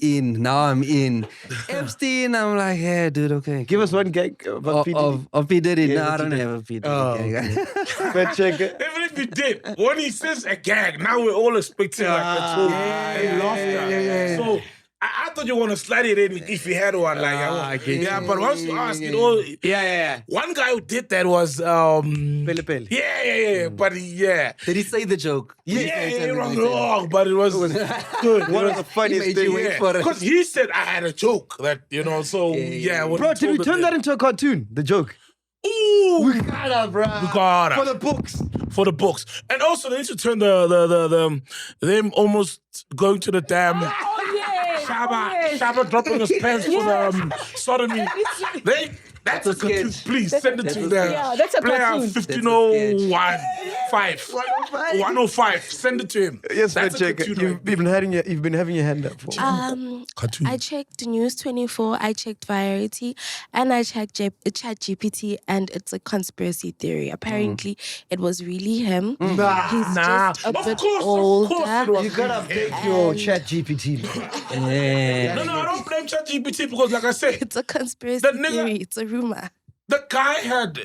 in. Epstein, I'm like, yeah, dude, okay. Give us one gag about P. Diddy. Of P. Diddy. Yeah, No, I what you don't did. have a P. Diddy Oh, gag. Fact checker. Even if you did, when he says a gag, now we're all expecting like a joke and laughter. So I thought you want to slide it in if you had one. Like, but once you ask, one guy who did that was Pele. Yeah. But Did he say the joke? it was wrong, but it was good. One of the funniest made you things. wait for it. Because he said I had a joke that so when Bro, he did we told turn him that into a cartoon? The joke. Ooh, We gotta, bro. we gotta. For the books. For the books, and also they need to turn them almost going to the dam. Shaba dropping his pants for the sodomy. That's a cartoon. Please send it to the that's a player cartoon. 1501 105. Send it to him. Yes, That's a fact checker. cartoon, You've been having your hand up for. Cartoon. I checked News 24, I checked Variety, and I checked ChatGPT, and it's a conspiracy theory. Apparently, it was really him. He's just a bit older. You gotta update your chat GPT. No, I don't blame ChatGPT because, like I said, It's a conspiracy That nigga- theory. It's a rumor. the guy had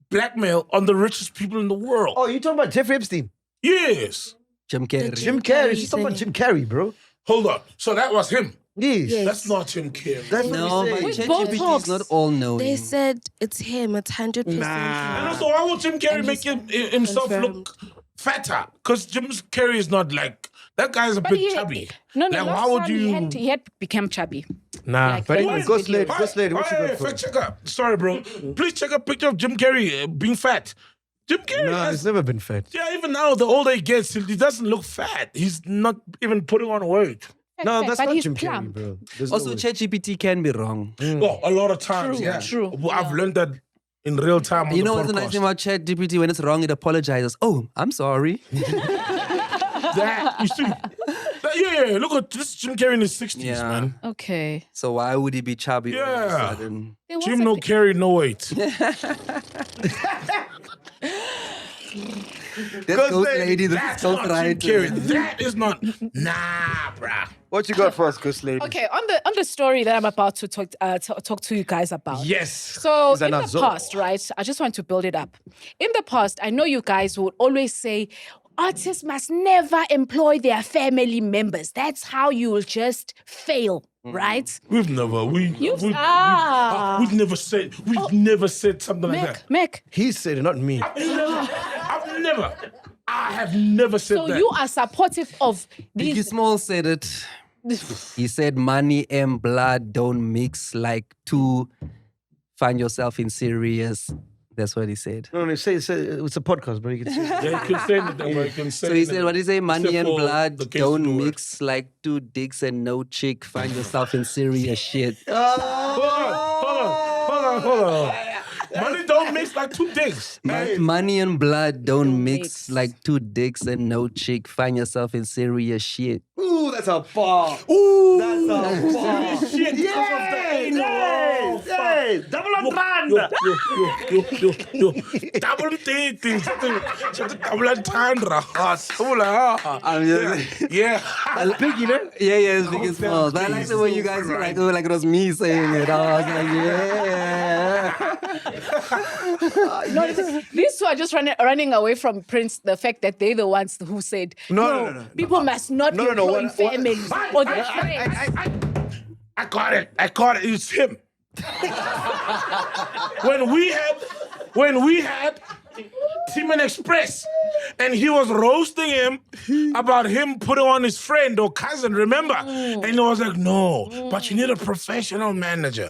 blackmail on the richest people in the world. Oh, you talking about Jeffrey Epstein? Yes. Jim Carrey. Jim Carrey. She's talking about Jim Carrey, bro. Hold on. So that was him. Yes. That's not Jim Carrey. That's No, what but we say. ChatGPT is not all knowing. They said it's him. It's 100% And him. also, why would Jim Carrey And make he's himself confirmed. look fatter? Because Jim Carrey is not like that guy's a But bit he- chubby. No, Like, last why would time you? he had become chubby. Nah, Like, But he anyway, was Ghost Lady, video. Ghost Lady, what you got for fact us? check up. Sorry, bro. Please check a picture of Jim Carrey being fat. Jim Carrey No, has, it's never been fat. even now, the older he gets, he doesn't look fat. He's not even putting on weight. No, that's but not he's Jim Carrey, plump. bro. There's Also, no way. ChatGPT can be wrong. Well, a lot of times, True, yeah. true. I've learned that in real time. On You the know what's the nice podcast. thing about ChatGPT? When it's wrong, it apologizes. Oh, I'm sorry. That you see, yeah. Look at this Jim Carrey in his 60s, Yeah. man. Okay. So why would he be chubby all of a Yeah. sudden? There was Jim a no bit- carry, no weight. This ghost Lady, lady, this That's ghost not Jim rider. Carrey. That is not. Nah, bruh. What you got for us, Ghost Lady? Okay, on the story that I'm about to talk to you guys about. Yes. So Is in that the not so? past, right? I just want to build it up. In the past, I know you guys would always say artists must never employ their family members. That's how you will just fail, right? We've never. We've never said. We've never said something like that. Mac. He said it, not me. I have never said So that. you are supportive of Biggie these. Small said it. He said, money and blood don't mix like two. Find yourself in serious. That's what he said. No, say it's a podcast, bro. You can say it. Yeah, you can say it that way. You can say So he it said, that what did he say? Money Except and for blood the case of don't the word. mix like two dicks and no chick. Find yourself in serious shit. Hold on. Money don't mix like two dicks. Money and blood don't mix mix. like two dicks and no chick. Find yourself in serious shit. Ooh, that's a bar. Ooh, That's a bar. shit because of the anal. Oh, fuck. Yes, double entendre. Yo. Double dating. Double entendre. I'm just Yeah. That's big, you know? yeah, it's big and small. But I like the way you guys were like, it was me saying it. I was like, yeah. No, these two are just running away from Prince. The fact that they're the ones who said, No. people must not be employing families or their friends. I got it. It's him. when we had Timon Express, and he was roasting him about him putting on his friend or cousin, remember? And he was like, no, but you need a professional manager,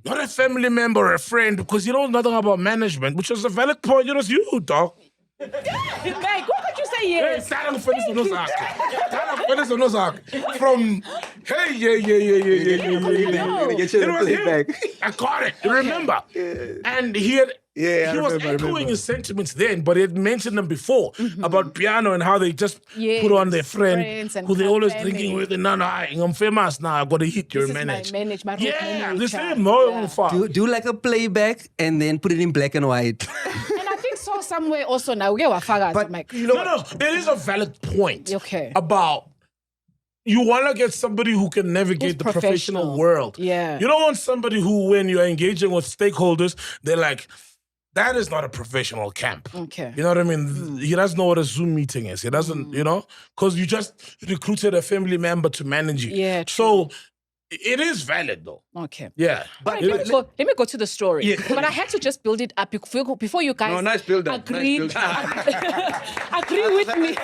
not a family member or a friend, because you know nothing about management, which is a valid point. You know, it's you, dog. Meg, what could you say yes? From hey, yeah. Get your It was him. back. I got it. Remember? And he was echoing his sentiments then, but he had mentioned them before about piano and how they just put on their friend friends and who they always family. drinking with. And no, I'm famous now. I got to hit your This is manage. my road Yeah, manager. the same. No, fuck. Do like a playback and then put it in black and white. And I think so somewhere also now. But Mike. you know No, there is a valid point Okay. about you want to get somebody who can navigate Who's the professional professional. world. Yeah. You don't want somebody who, when you're engaging with stakeholders, they're like, that is not a professional camp. Okay. You know what I mean? He doesn't know what a Zoom meeting is. He doesn't, you know, because you just recruited a family member to manage you. Yeah, So it is valid though. Okay. Yeah. But let me go to the story. Yeah. But I had to just build it up before you guys No, nice build up. agree, Nice build agree with me.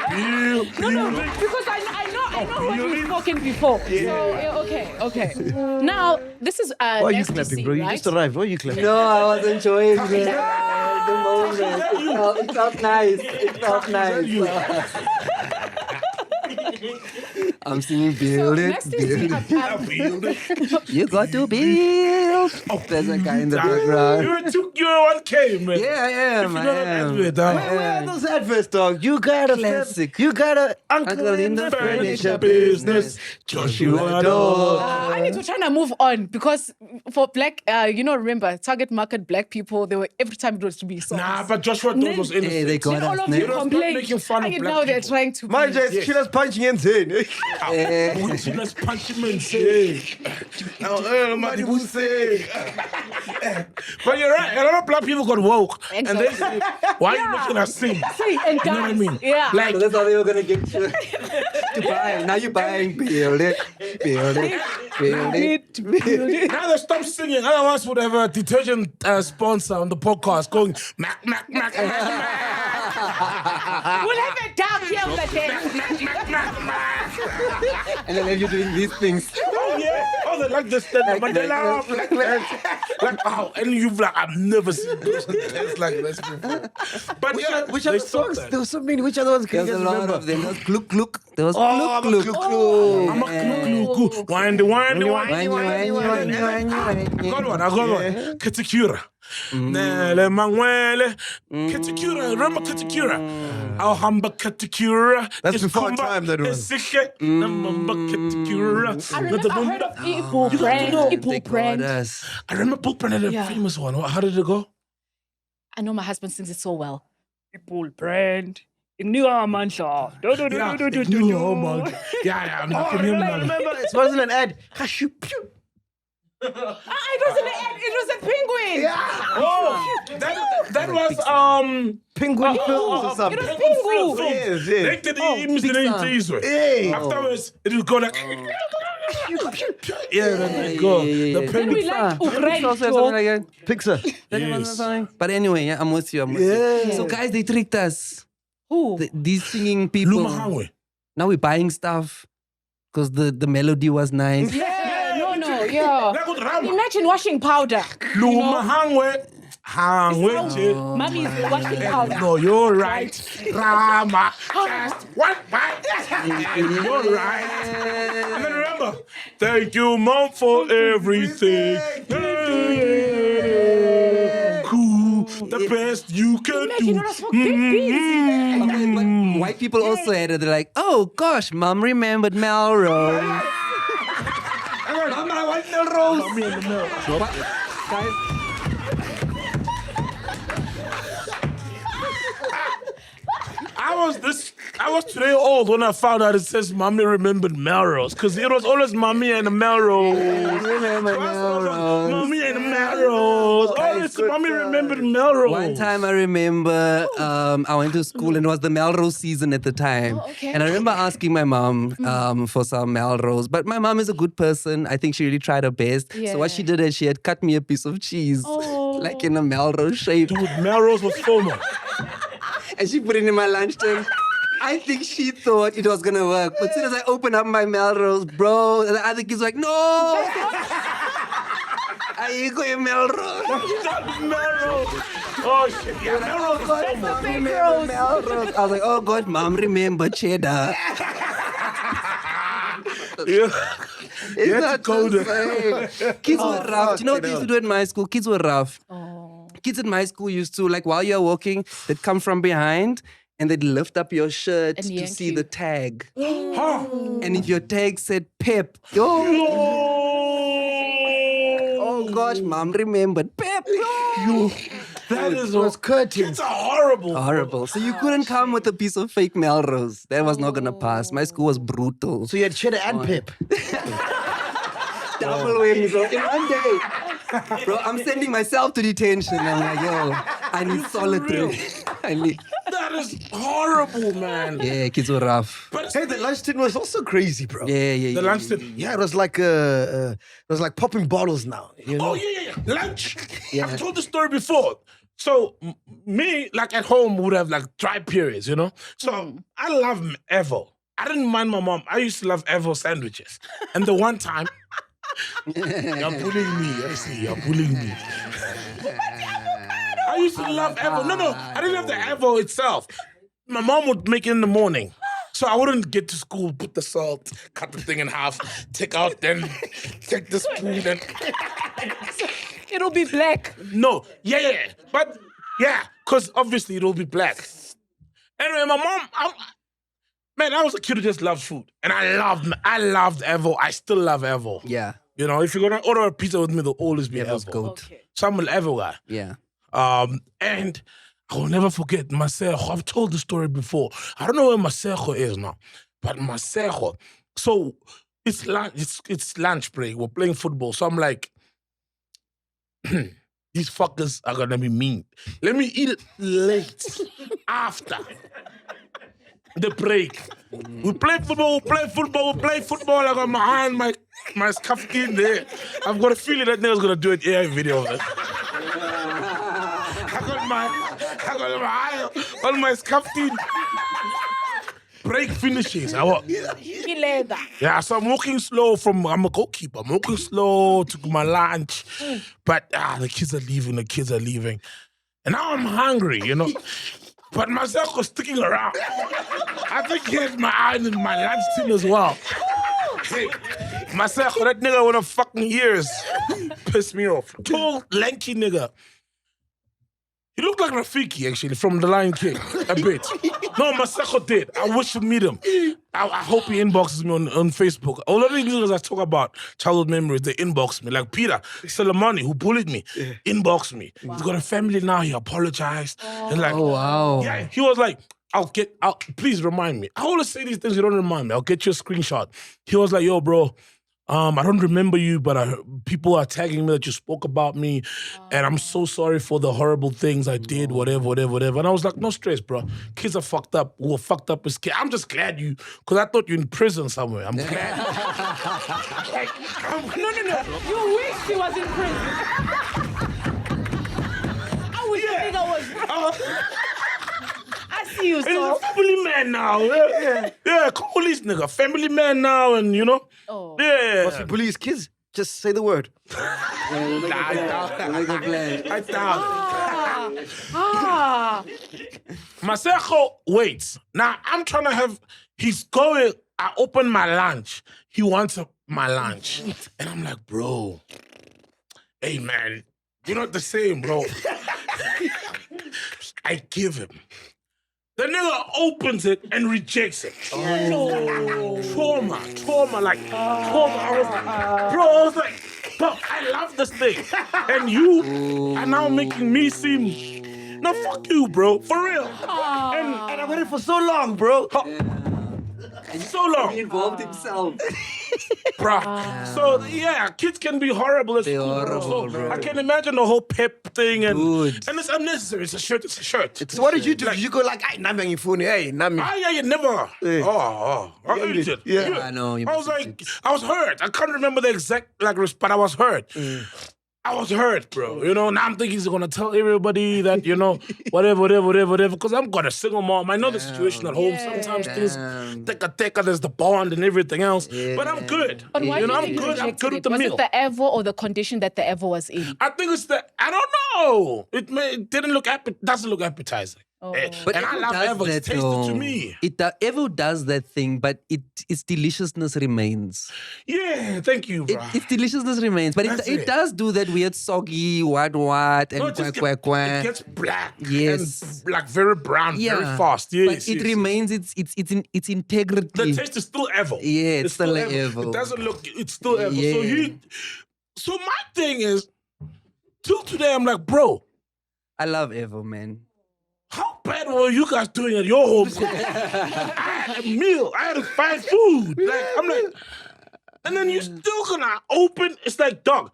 No, because I know what we've spoken before. So, okay. Now, this is Why are you nice to clapping, see, bro? You right? just arrived. Why are you clapping? No, I was enjoying the moment. It felt nice. It felt nice. I'm singing build it, Nice to see build it. You got to build. Oh, There's a guy in the background. You're 1K, man. Yeah, I am. If I you don't am. admit, huh? Where are those adverts, dog? You got a Classic. You got a uncle Uncle in the Furniture furniture business, Joshua Dog. I need to try to move on because for black, remember, target market black people, they were every time it was to be songs. Nah, but Joshua Dog was in Hey, they got Then all us. of you Let us not complain. making fun of And black now they're people. trying to My be. just killers punching insane. Let's punch him and say. But you're right. A lot of black people got woke. And they say, why are you making us sing? See, and You know what I mean? Yeah. Like, So that's how they were gonna get you to buy. Now you're buying. Build it. now they stop singing. Otherwise, would have a detergent sponsor on the podcast going, Mac. We'll have a dark here on the desk. And then you're doing these things. Oh, yeah. Oh, they like this. Mandela. Like, oh, and you've like, I've never seen those things like this before. But Which they other stopped songs? that. There was so many. Which other ones can There's you a guys lot remember? of them. There was Gluk. There was Oh, Gluk. I'm a clue. Windy. I got one. Katakura. Nele Manuele. Katakura. Remember Katakura? Alhamba Katakura. That's before our time, that was. Katakura. I remember I heard of Ibu brand. I remember Book Brand had a Yeah. famous one. How did it go? I know my husband sings it so well. People brand. Yeah, Yeah, I'm not Remember, it wasn't an ad. Hashu, pew. It wasn't an ad, it was a penguin. Oh, that was Penguin Films or something. It was Pingu. Yes, They yes. did the Hey. Afterwards, it would go like. Yeah, then it go. The Then we penguin. like Something like that. Pixar. Yes. But anyway, yeah, I'm with you. Yeah. So guys, they tricked us. Who? These singing people. Lumahangwe. Now we're buying stuff because the melody was nice. Yeah. Imagine washing powder. Lumahangwe. Hangwe. Mommy is washing powder. No, you're right. Rama. Just one bite. You're right. And then remember, thank you, Mom, for everything. Cool. The best you can Imagine do. it was for big beans. But white people also had it. They're like, oh gosh, Mom remembered Melrose. Melrose. Mommy and the Melrose. What? Guys, I was today old when I found out it says Mommy remembered Melrose, because it was always Mommy and the Melrose. remember Melrose. Mommy and the Melrose. Always Mommy remembered Melrose. One time I remember I went to school and it was the Melrose season at the time. Oh, okay. And I remember asking my mom for some Melrose. But my mom is a good person. I think she really tried her best. So what she did is she had cut me a piece of cheese, like in a Melrose shape. Dude, Melrose was formal. And she put it in my lunch tank. I think she thought it was gonna work. But as soon as I opened up my Melrose, bro, the other kids were like, no! I go in Melrose. Melrose. Oh shit, yeah, Melrose was formal. Melrose. I was like, oh God, mom, remember cheddar. Yeah. It's had to not go the there. same. Kids were rough. Do you know what they used to do in my school? Kids were rough. Kids in my school used to, like, while you're walking, they'd come from behind and they'd lift up your shirt And to yank see you. the tag. Huh? And if your tag said Pep, oh gosh, mom remembered Pep. That is It was curtains. It's horrible. Horrible. So you couldn't come with a piece of fake Melrose. That was not gonna pass. My school was brutal. So you had cheddar and pip. Double wings, bro. In one day. Bro, I'm sending myself to detention. I'm like, yo, I need solitary. I need. That is horrible, man. Yeah, kids were rough. But Hey, the lunch tin was also crazy, bro. Yeah. the lunch thing. Yeah, it was like popping bottles now. You know? Oh yeah. Lunch. Yeah. I've told the story before. So me, like at home, would have like dry periods, you know. So I love Evo. I didn't mind my mom. I used to love Evo sandwiches. And the one time, you're bullying me. I see, you're bullying me. I used to love Evo. No, I didn't have the Evo itself. My mom would make it in the morning. So I wouldn't get to school, put the salt, cut the thing in half, take out, then take the spoon and... It'll be black. No, yeah. But, yeah, because obviously it'll be black. Anyway, my mom... Man, I was a kid who just loved food. And I loved Evo. I still love Evo. Yeah. You know, if you're going to order a pizza with me, there'll always be Evo's Evo. goat. Okay. So I'm an Evo guy. Yeah. And I will never forget Masejo. I've told the story before. I don't know where Masejo is now, but Masejo. So it's lunch break. We're playing football. So I'm like, these fuckers are gonna be mean. Let me eat it late after the break. We play football. I got my hand, my scuffed in there. I've got a feeling that nigga's gonna do an AI video of it. I got my eye on my scuffed in. Break finishes. Yeah, so I'm walking slow I'm a goalkeeper. I'm walking slow to my lunch. But the kids are leaving. And now I'm hungry, you know. But myself was sticking around. I think he had my eye in my lunch tin as well. Hey, myself, that nigga with the fucking ears pissed me off. Tall, lanky nigga. He looked like Rafiki, actually, from The Lion King, a bit. No, Masako did. I wish to meet him. I hope he inboxes me on Facebook. All of these niggas I talk about childhood memories, they inbox me. Like Peter Salamani, who bullied me, inboxed me. Wow. He's got a family now, he apologized. And like, oh, wow. Yeah, he was like, please remind me. I always say these things, you don't remind me. I'll get you a screenshot. He was like, yo, bro, I don't remember you, but people are tagging me that you spoke about me, and I'm so sorry for the horrible things I did, whatever. And I was like, no stress, bro. Kids are fucked up. We were fucked up as kids. I'm just glad because I thought you're in prison somewhere. I'm glad. No. You wish he was in prison. I wish you think I was. I see you, He's so. a family man now. Yeah, police nigga. Family man now, and you know. Oh. Yeah. Once you bully his kids, just say the word. I doubt. Ah. Masejo waits. Now I'm trying to have. He's going. I open my lunch. He wants my lunch, and I'm like, bro. Hey man, you're not the same, bro. I give him. The nigga opens it and rejects it. Trauma. I was like, bro, Bro, I love this thing. And you are now making me seem... No, fuck you, bro. For real. And I waited for so long, bro. So long. He involved himself. Bruh. So, yeah, kids can be horrible as They're school, bro. horrible, So bro. I can imagine the whole pep thing. And Dude. it's unnecessary. It's a shirt. It's a shirt. So what did you do? Did you go like, hey, nami on your phone, hey, nami. You never. Yeah. I hate it. Yeah. I know. I was like, I was hurt. I can't remember the exact but I was hurt. I was hurt, bro. You know, now I'm thinking he's gonna tell everybody that, you know, whatever. Because I'm got a single mom. I know the situation at home. Sometimes things take there's the bond and everything else. But I'm good. But why You know, did I'm you good. I'm reject good it? with the Was meal. it the Evo or the condition that the Evo was in? I think it's I don't know. It didn't look doesn't look appetizing. Oh. But And I Evo love does Evo. It's that, tasty though. to me. Evo does that thing, but its deliciousness remains. Yeah, thank you, bro. Its deliciousness remains, but That's it it. does do that weird soggy what No, and it just quack quack. it gets black. Yes. And like very brown, very fast. but Yes, it yes. remains its integrity. The taste is still Evo. Yeah, it's still Evo. It doesn't look, it's still Evo. Yeah. So my thing is, till today, I'm like, bro, I love Evo, man. how bad were you guys doing at your home? I had a meal. I had to find food. Like, I'm like, and then you still gonna open. It's like, dog.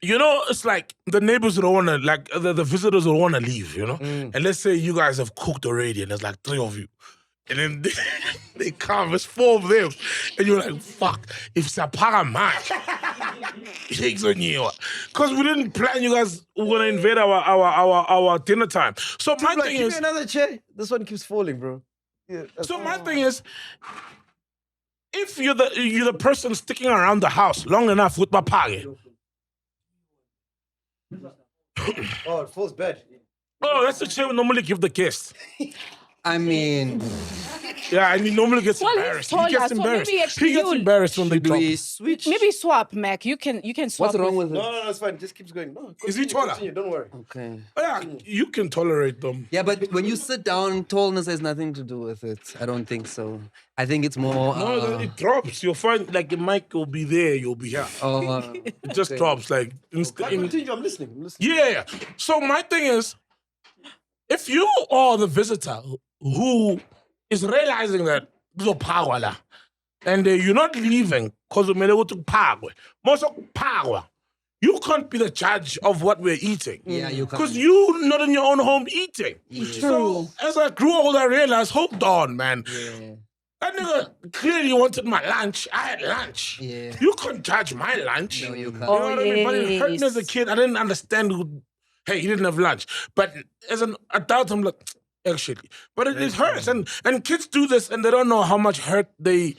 You know, it's like the neighbors don't want to, like the visitors don't want to leave, you know? And let's say you guys have cooked already and there's like 3 of you. And then they come, it's 4 of them. And you're like, fuck, if it's a match, it's on you. Because we didn't plan you guys were going to invade our dinner time. So my Like, thing give is, me another chair. This one keeps falling, bro. Yeah. so my thing is, if you're the person sticking around the house long enough with my party, Oh, it falls bad. oh, that's the chair we normally give the guests. I mean, Yeah, and he normally gets Well, he's embarrassed. taller, He gets so embarrassed. maybe actually He gets you'll- embarrassed when they drop. we switch. Maybe swap, Mac. You can swap. What's wrong with it? No, it's fine. It just keeps going. No, Is he continue, taller? continue, don't worry. Okay. Oh, yeah, you can tolerate them. Yeah, but when you sit down, tallness has nothing to do with it. I don't think so. I think it's more. No, then it drops. You'll find like the mic will be there, you'll be here. It just drops like Continue, I'm listening. I'm listening. Yeah. So my thing is, if you are the visitor who is realizing that there's a power there, and you're not leaving because we go to power, most of power, you can't be the judge of what we're eating. Yeah, you can't. Because you're not in your own home eating. So as I grew older, I realized, hold on, man. Yeah. That nigga clearly wanted my lunch. I had lunch. Yeah. You can't judge my lunch. No, you can't. You know what I mean? But it hurt me as a yes. kid. I didn't understand hey, he didn't have lunch. But as an adult, I'm like, actually. But it hurts. And kids do this and they don't know how much hurt they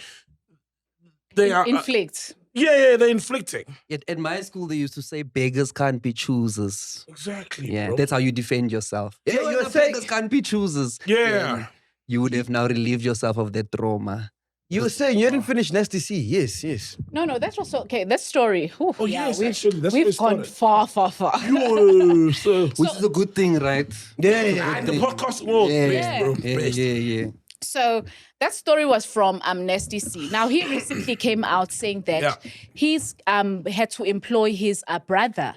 are. Inflict. They're inflicting. At my school, they used to say beggars can't be choosers. Exactly. Yeah, bro. that's how you defend yourself. Yeah, No, you were the saying- beggars can't be choosers. Yeah. You would have now relieved yourself of that trauma. You were saying you didn't finish Nasty C. Yes, yes. No, that's also okay. That story. Whew, Oh, yes, we've, actually, that's where we've it gone started. far. Yo, so, Which is a good thing, right? Yeah, yeah. and the podcast world, Yeah. bro. Yeah, Best. yeah. So that story was from Amnesty C. Now he recently came out saying that he's had to employ his brother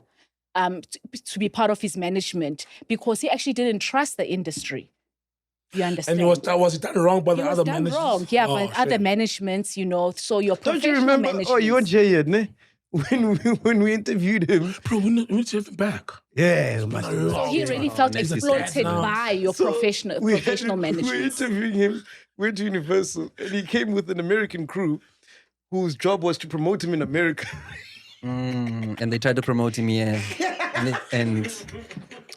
to be part of his management because he actually didn't trust the industry. You understand? And was it done wrong by the It was other done managers? wrong, yeah, Oh, by other shit. managements, you know. So your Don't you professional remember? Oh, you weren't managements- here yet, ne? When we interviewed him. Bro, we need to have him back. Yeah, So he really felt next is exploited sad now. by your professional we were management. interviewing him, went to Universal, and he came with an American crew whose job was to promote him in America. And they tried to promote him, yeah. and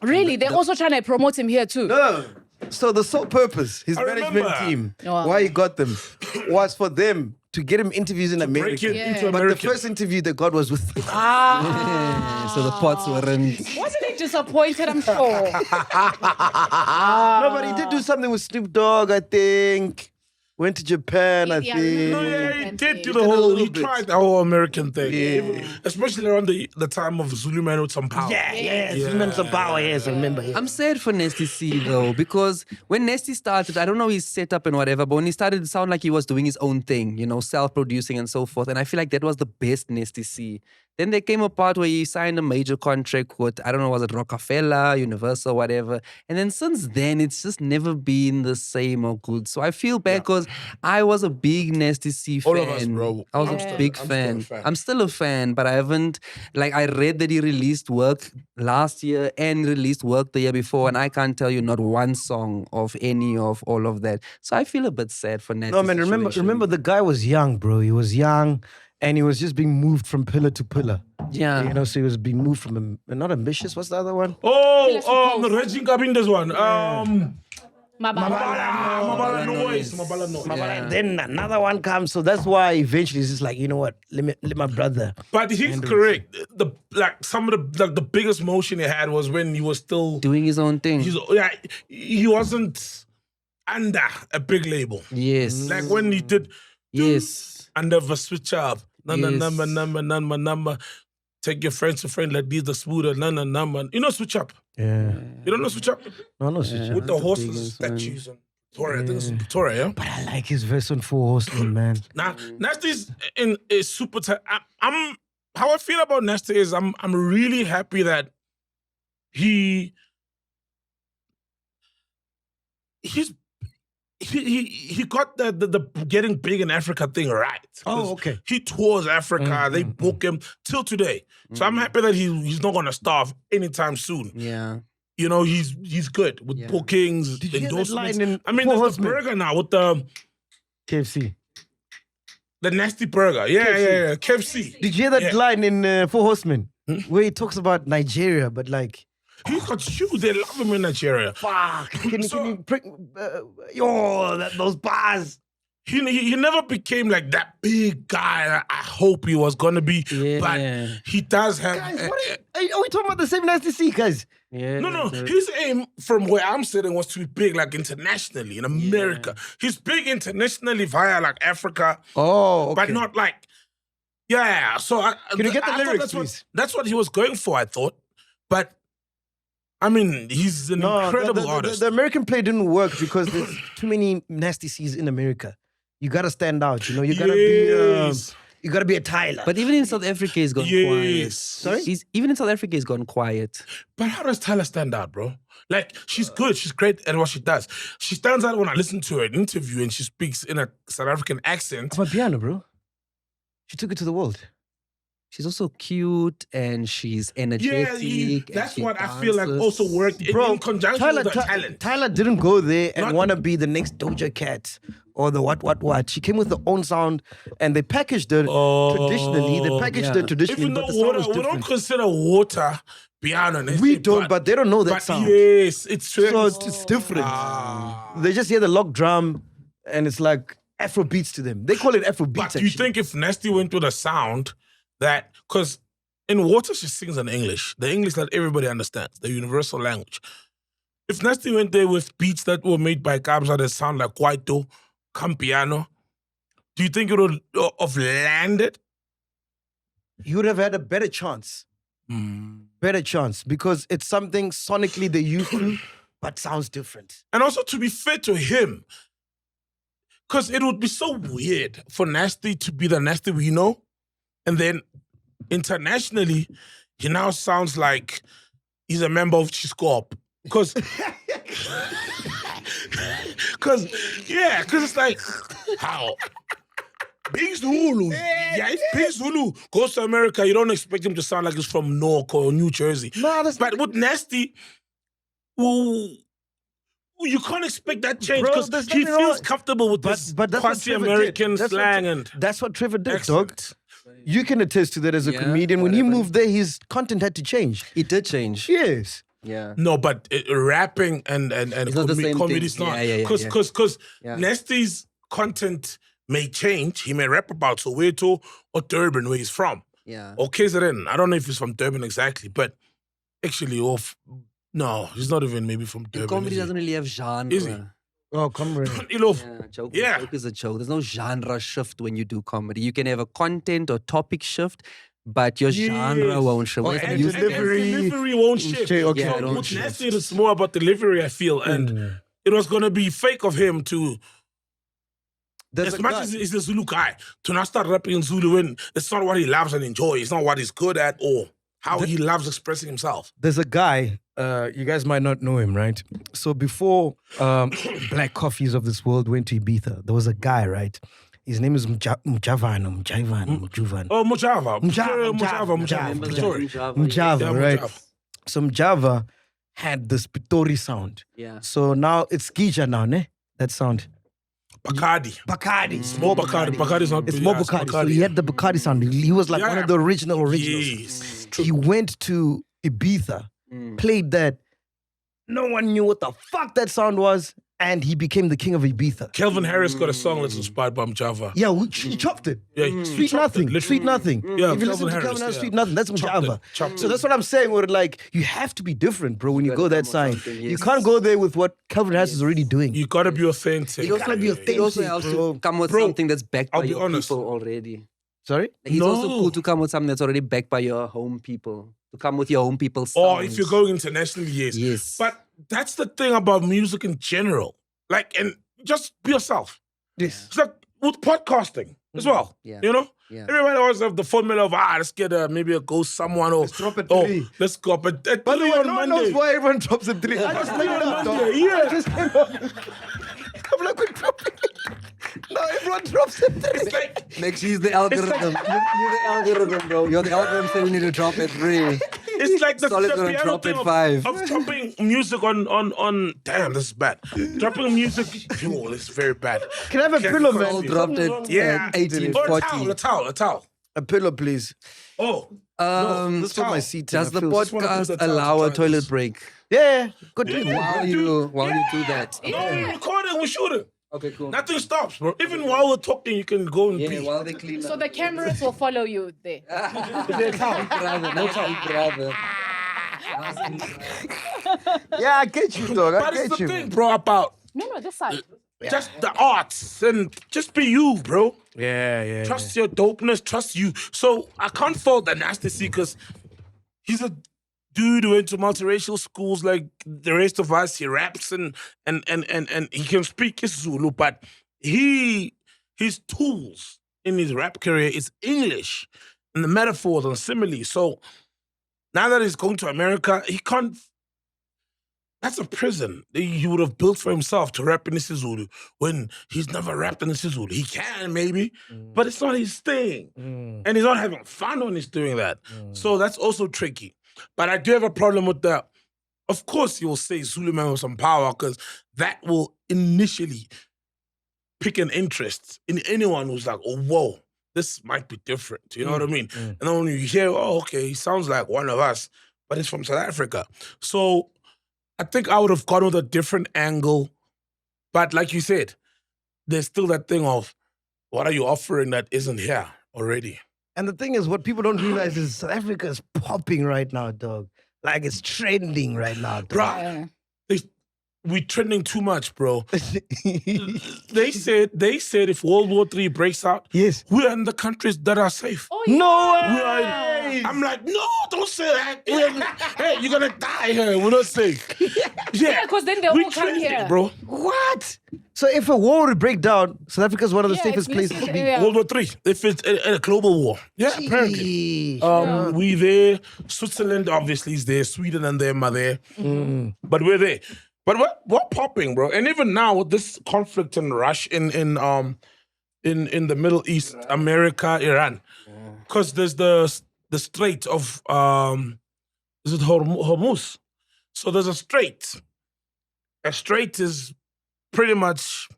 Really, they're also trying to promote him here too. No. So the sole purpose, his I management remember. team, Oh. why he got them, was for them to get him interviews in Break America. it into But American. the first interview they got was with so the pots weren't. Wasn't he disappointed? I'm sure. No, but he did do something with Snoop Dogg, I think. Went to Japan, I Yeah, think. No, Yeah. yeah, he did do He the did a whole. little He bit. tried the whole American thing, Yeah. especially around the time of Zulu Man with some power. Yes, remember some power, yes, I remember. Yeah. I'm sad for Nasty C though, because when Nasty started, I don't know his setup and whatever, but when he started, it sounded like he was doing his own thing, you know, self-producing and so forth. And I feel like that was the best Nasty C. Then there came a part where he signed a major contract with, I don't know, was it Rockefeller, Universal, whatever. And then since then, it's just never been the same or good. So I feel bad because I was a big Nasty C fan. All of us, bro. I was Yeah. a big I'm fan. still a fan. I'm still a fan, but I haven't, like, I read that he released work last year and released work the year before, and I can't tell you not one song of any of all of that. So I feel a bit sad for Nasty. No, man, remember the guy was young, bro. He was young and he was just being moved from pillar to pillar. Yeah. You know, so he was being moved from, not ambitious, what's the other one? Pillars to Reggie Kabinda's one. Mabala. Mabala Noise. Mabala Noise. And then another one comes. So that's why eventually it's just like, you know what, let my brother. But he's correct. Some of the biggest motion he had was when he was still Doing his own thing. he wasn't under a big label. Yes. Like when he did Yes. under the switch up. Number. Take your friends to friend like these, the smoother, number. You know switch up. Yeah. You don't know switch up? No, With the the horses, biggest one. statues, and Victoria. I think it's Victoria, yeah? But I like his verse on Four Horsemen, man. Now, Nasty's is super tight. I'm how I feel about Nasty is I'm really happy that he got the getting big in Africa thing right. Oh, okay. He tours Africa. They book him till today. So I'm happy that he's not gonna starve anytime soon. Yeah. You know, he's good with bookings, Did you hear that endorsements. line in I mean, Four there's the Horsemen? burger now with the KFC. Nasty burger. Yeah. KFC. Did you hear that Yeah. line in Four Horsemen? Where he talks about Nigeria, but like, He's got huge. They love him in Nigeria. fuck. Can So- you bring, those bars. He never became like that big guy that I hope he was gonna be. Yeah. But he does have. Guys, are we talking about the same Nasty C, guys? Yeah. No. His aim from where I'm sitting was to be big like internationally in America. He's big internationally via like Africa, Oh, okay. but not like. Yeah. So Can you get the I thought lyrics, that's what, please? that's what he was going for. I thought, but. I mean, he's an incredible artist. The American play didn't work because there's too many Nasty C's in America. You gotta stand out, you know. You gotta Yes. you gotta be a Tyler. But even in South Africa, he's gone quiet. Yes. Sorry? Even in South Africa, he's gone quiet. But how does Tyler stand out, bro? Like, she's good. She's great at what she does. She stands out when I listen to her in an interview and she speaks in a South African accent. I'm a piano, bro. She took it to the world. She's also cute and she's energetic. and that's she what I feel like dances. also worked in conjunction with her talent. Tyler didn't go there and Not- want to be the next Doja Cat or the what. She came with her own sound and they packaged her traditionally. They packaged her If traditionally, you know but the sound water, was we don't different. consider water piano. Nasty, We don't, but they don't know that but sound. yes, it's true. So it's different. Ah. They just hear the lock drum and it's like Afro beats to them. They call it Afro beats. But do you think if Nasty went with a sound that, because in Water she sings in English, the English that everybody understands, the universal language. If Nasty went there with beats that were made by Kabza that sound like Kwaito, Campiano, do you think it would have landed? you would have had a better chance? Better chance because it's something sonically they used to, but sounds different. And also to be fair to him, because it would be so weird for Nasty to be the Nasty we know, and then internationally, he now sounds like he's a member of Chiscorp. Because it's like, how? Big Zulu. Yeah, if Big Zulu goes to America, you don't expect him to sound like he's from Newark or New Jersey. No, that's But with Nasty, well, you can't expect that change Bro, because there's he nothing feels wrong. comfortable with this But that's what Trevor quasi-American did. That's what slang Tre- and that's what Trevor did, dog. accent. You can attest to that as a Yeah, comedian. When he whatever. moved there, his content had to change. It did change. Yes. Yeah. No, but rapping and not the same comedy thing. is not. Yeah. Because Yeah. Nasty's content may change. He may rap about Soweto or Durban, where he's from. Yeah. Or KZN. I don't know if he's from Durban exactly, but actually, no, he's not even maybe from Durban. Comedy is he? doesn't really have genre. Is he? Oh, come on. Yeah, joke, Yeah. joke is a joke. There's no genre shift when you do comedy. You can have a content or topic shift, but your genre Yes. won't shift. Or Whereas and music- delivery won't shift. Okay. Yeah, it So won't with shift. Nasty, it's more about delivery, I feel. And it was going to be fake of him to as much as he's a Zulu guy, to not start rapping in Zulu when it's not what he loves and enjoys, it's not what he's good at or how he loves expressing himself. There's a guy, you guys might not know him, right? So before Black Coffees of this world went to Ibiza, there was a guy, right? His name is Mjavan. Oh, Mujava. Mjava, right? So Mjava had this Pitori sound. Yeah. So now it's Gija now, ne? That sound. Bacardi. Bacardi. More Bacardi. Bacardi's not It's more Bacardi. So he had the Bacardi sound. He was like one of the originals. Yes. He went to Ibiza, played that. No one knew what the fuck that sound was. And he became the king of Ibiza. Kelvin Harris got a song that's inspired by Mjava. Yeah, he chopped it. Yeah, Sweet Nothing. Sweet Nothing. Yeah, if you listen to Kelvin Harris, Sweet Nothing, that's Mjava. Chopped So it. that's what I'm saying. Where like you have to be different, bro, when you go that side. something, You yes. can't go there with what Kelvin Harris is already doing. You gotta be authentic. You gotta be authentic. It also helps bro. to come with Bro, something that's backed I'll by be your honest. people already. Sorry? It's No. also cool to come with something that's already backed by your home people. To come with your home people's Or sounds. if you're going internationally, yes. Yes. But that's the thing about music in general. Like, and just be yourself. Yes. It's like with podcasting as well. Yeah. You know? Yeah. Everybody always have the formula of, let's get maybe a ghost someone or, Let's drop it oh, three. let's go up at By the way, on no one Monday. knows why everyone drops a 3. I just made it up, dog. Yeah. I just came up. I'm like, we're dropping it. No, everyone drops a 3. It's like, MacG's the algorithm. You're the algorithm, bro. You're the algorithm saying we need to drop at 3. it's like the Solid the gonna piano drop thing at of, 5. of dropping music on damn, this is bad. Dropping music, oh, this is very bad. Can I have a pillow, All man? dropped at Yeah. 1840. Or a towel. A pillow, please. Oh, This is for my seat. Does the just wanna put podcast the towel allow a to try toilet this. break Yeah, good. while you do that? no, we're recording, we're shooting. Okay, cool. Nothing stops, bro. Even while we're talking, you can go and Yeah, pee. while they clean So up. the cameras will follow you there. brother, no brother. Yeah, I get you, dog. I But it's get the you. thing, bro, about No, this side. just the arts and just be you, bro. Yeah. Trust your dopeness, trust you. So I can't fault the Nasty C because he's a dude who went to multiracial schools like the rest of us. He raps and he can speak his Zulu, but his tools in his rap career is English and the metaphors and similes. So now that he's going to America, he can't. That's a prison that he would have built for himself to rap in isiZulu when he's never rapped in isiZulu. He can maybe, but it's not his thing. And he's not having fun when he's doing that. So that's also tricky. But I do have a problem with that. Of course, you'll say Zulu man with some power because that will initially pick an interest in anyone who's like, oh, whoa, this might be different. You know what I mean? And then when you hear, oh, okay, he sounds like one of us, but he's from South Africa. So I think I would have gone with a different angle. But like you said, there's still that thing of what are you offering that isn't here already? And the thing is, what people don't realize is South Africa is popping right now, dog. Like it's trending right now, dog. Bruh, we trending too much, bro. They said if World War III breaks out, Yes. we're in the countries that are safe. Oh, No We are way! I'm like, no, don't say that. Hey, you're gonna die here. We're not safe. Yeah, because then they'll we all come trending, here. bro. What? So if a war would break down, South Africa is one of the Yeah, safest it's places to be. yeah. World War III. If it's a global war, yeah, apparently. Jeez. We there. Switzerland obviously is there. Sweden and them are there. But we're there. But what popping, bro? And even now with this conflict in Russia, in the Middle East, America, Iran, because there's the Strait of is it Hormuz? So there's a strait. A strait is pretty much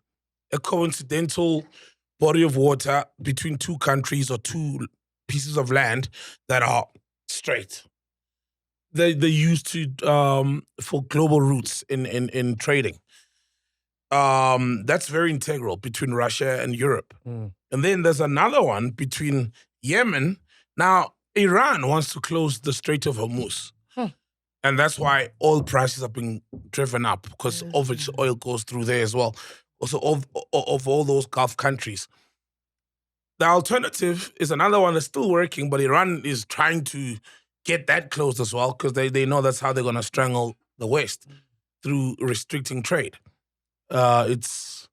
a coincidental body of water between two countries or two pieces of land that are straight. They used to for global routes in trading. That's very integral between Russia and Europe. And then there's another one between Yemen. Now, Iran wants to close the Strait of Hormuz. And that's why oil prices are being driven up because of its oil goes through there as well. Also, of all those Gulf countries. The alternative is another one that's still working, but Iran is trying to get that closed as well because they know that's how they're going to strangle the West through restricting trade. It's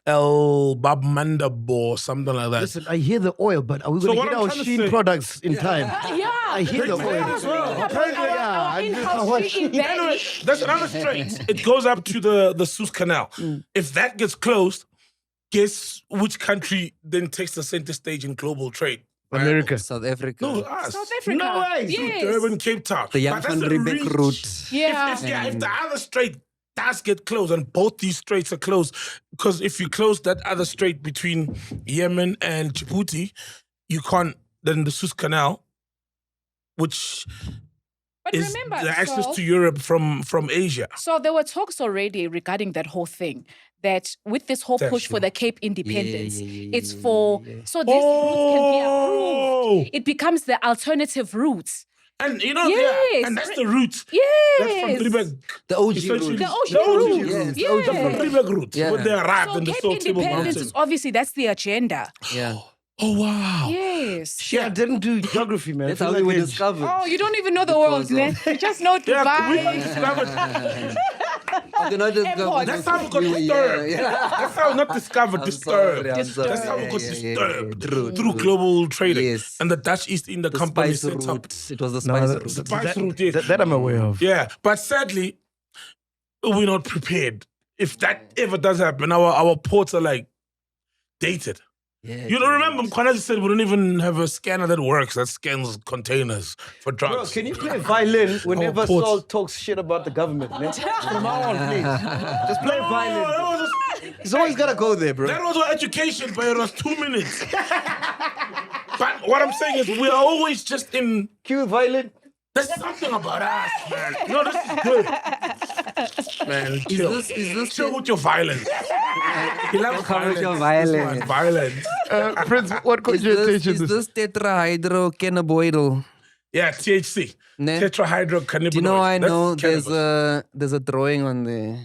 El Babmandab or something like that. Listen, I hear the oil, but are we So going to what get I'm our trying to Sheen say- products in time? Yeah. I hear the oil. as well. Apparently, Our in-house Shein bag. Anyway, that's another strait. It goes up to the Suez Canal. If that gets closed, guess which country then takes the center stage in global trade? America. South Africa. No, us. South Africa. No way. Yes. Durban, Cape Town. The Jan But that's van the Riebeeck reach. route. Yeah. If the other strait does get closed, and both these straits are closed, because if you close that other strait between Yemen and Djibouti, you can't, then the Suez Canal, which But is remember, the access so- to Europe from Asia. So there were talks already regarding that whole thing. That with this whole push for the Cape Independence, it's for so this route can be approved. It becomes the alternative route. And you know, Yes. and that's the route. Yes. That's from Riebeeck. The OG Essentially, route. The OG the OG route. route. Yes. That's from Riebeck route. Yeah. When they arrived So in the Cape Salt Table Independence Mountain. is obviously that's the agenda. Yeah. Oh, wow. Yes. Yeah, I didn't do geography, man. That's I how feel we were like it's- discovered. Oh, you don't even know the world, man. You just know Yeah, Dubai. we discovered. Okay, not Airport. That's how we got Yeah, disturbed. yeah. That's how not discovered, I'm disturbed. sorry, I'm sorry. That's how we got Yeah, disturbed True, through true. global trading. Yes. And the Dutch East India The Company spice set up. route. It was the No, spice that- route. Spice route, yes. that I'm aware of. Yeah, but sadly, we're not prepared. If that ever does happen, our ports are like dated. Yeah, You don't remember, Mkwanazi said we don't even have a scanner that works, that scans containers for drugs. Bro, can you play violin whenever ports. Saul talks shit about the government, man? From now on, please. Just play Oh, violin. that bro. was He's always got to go there, bro. That was our education, but it was 2 minutes. But what I'm saying is we are always just in... Cue violin. There's something about us, man. No, this is good. Man, chill. is this chill with your violence. He loves Come with violence. your This violence. one, violence. Prince, what caught Is your this, attention? is this tetrahydrocannabinoid? Yeah, THC. Ne? Tetrahydrocannabinoid. Do you know I That's know cannabis. there's a drawing on there.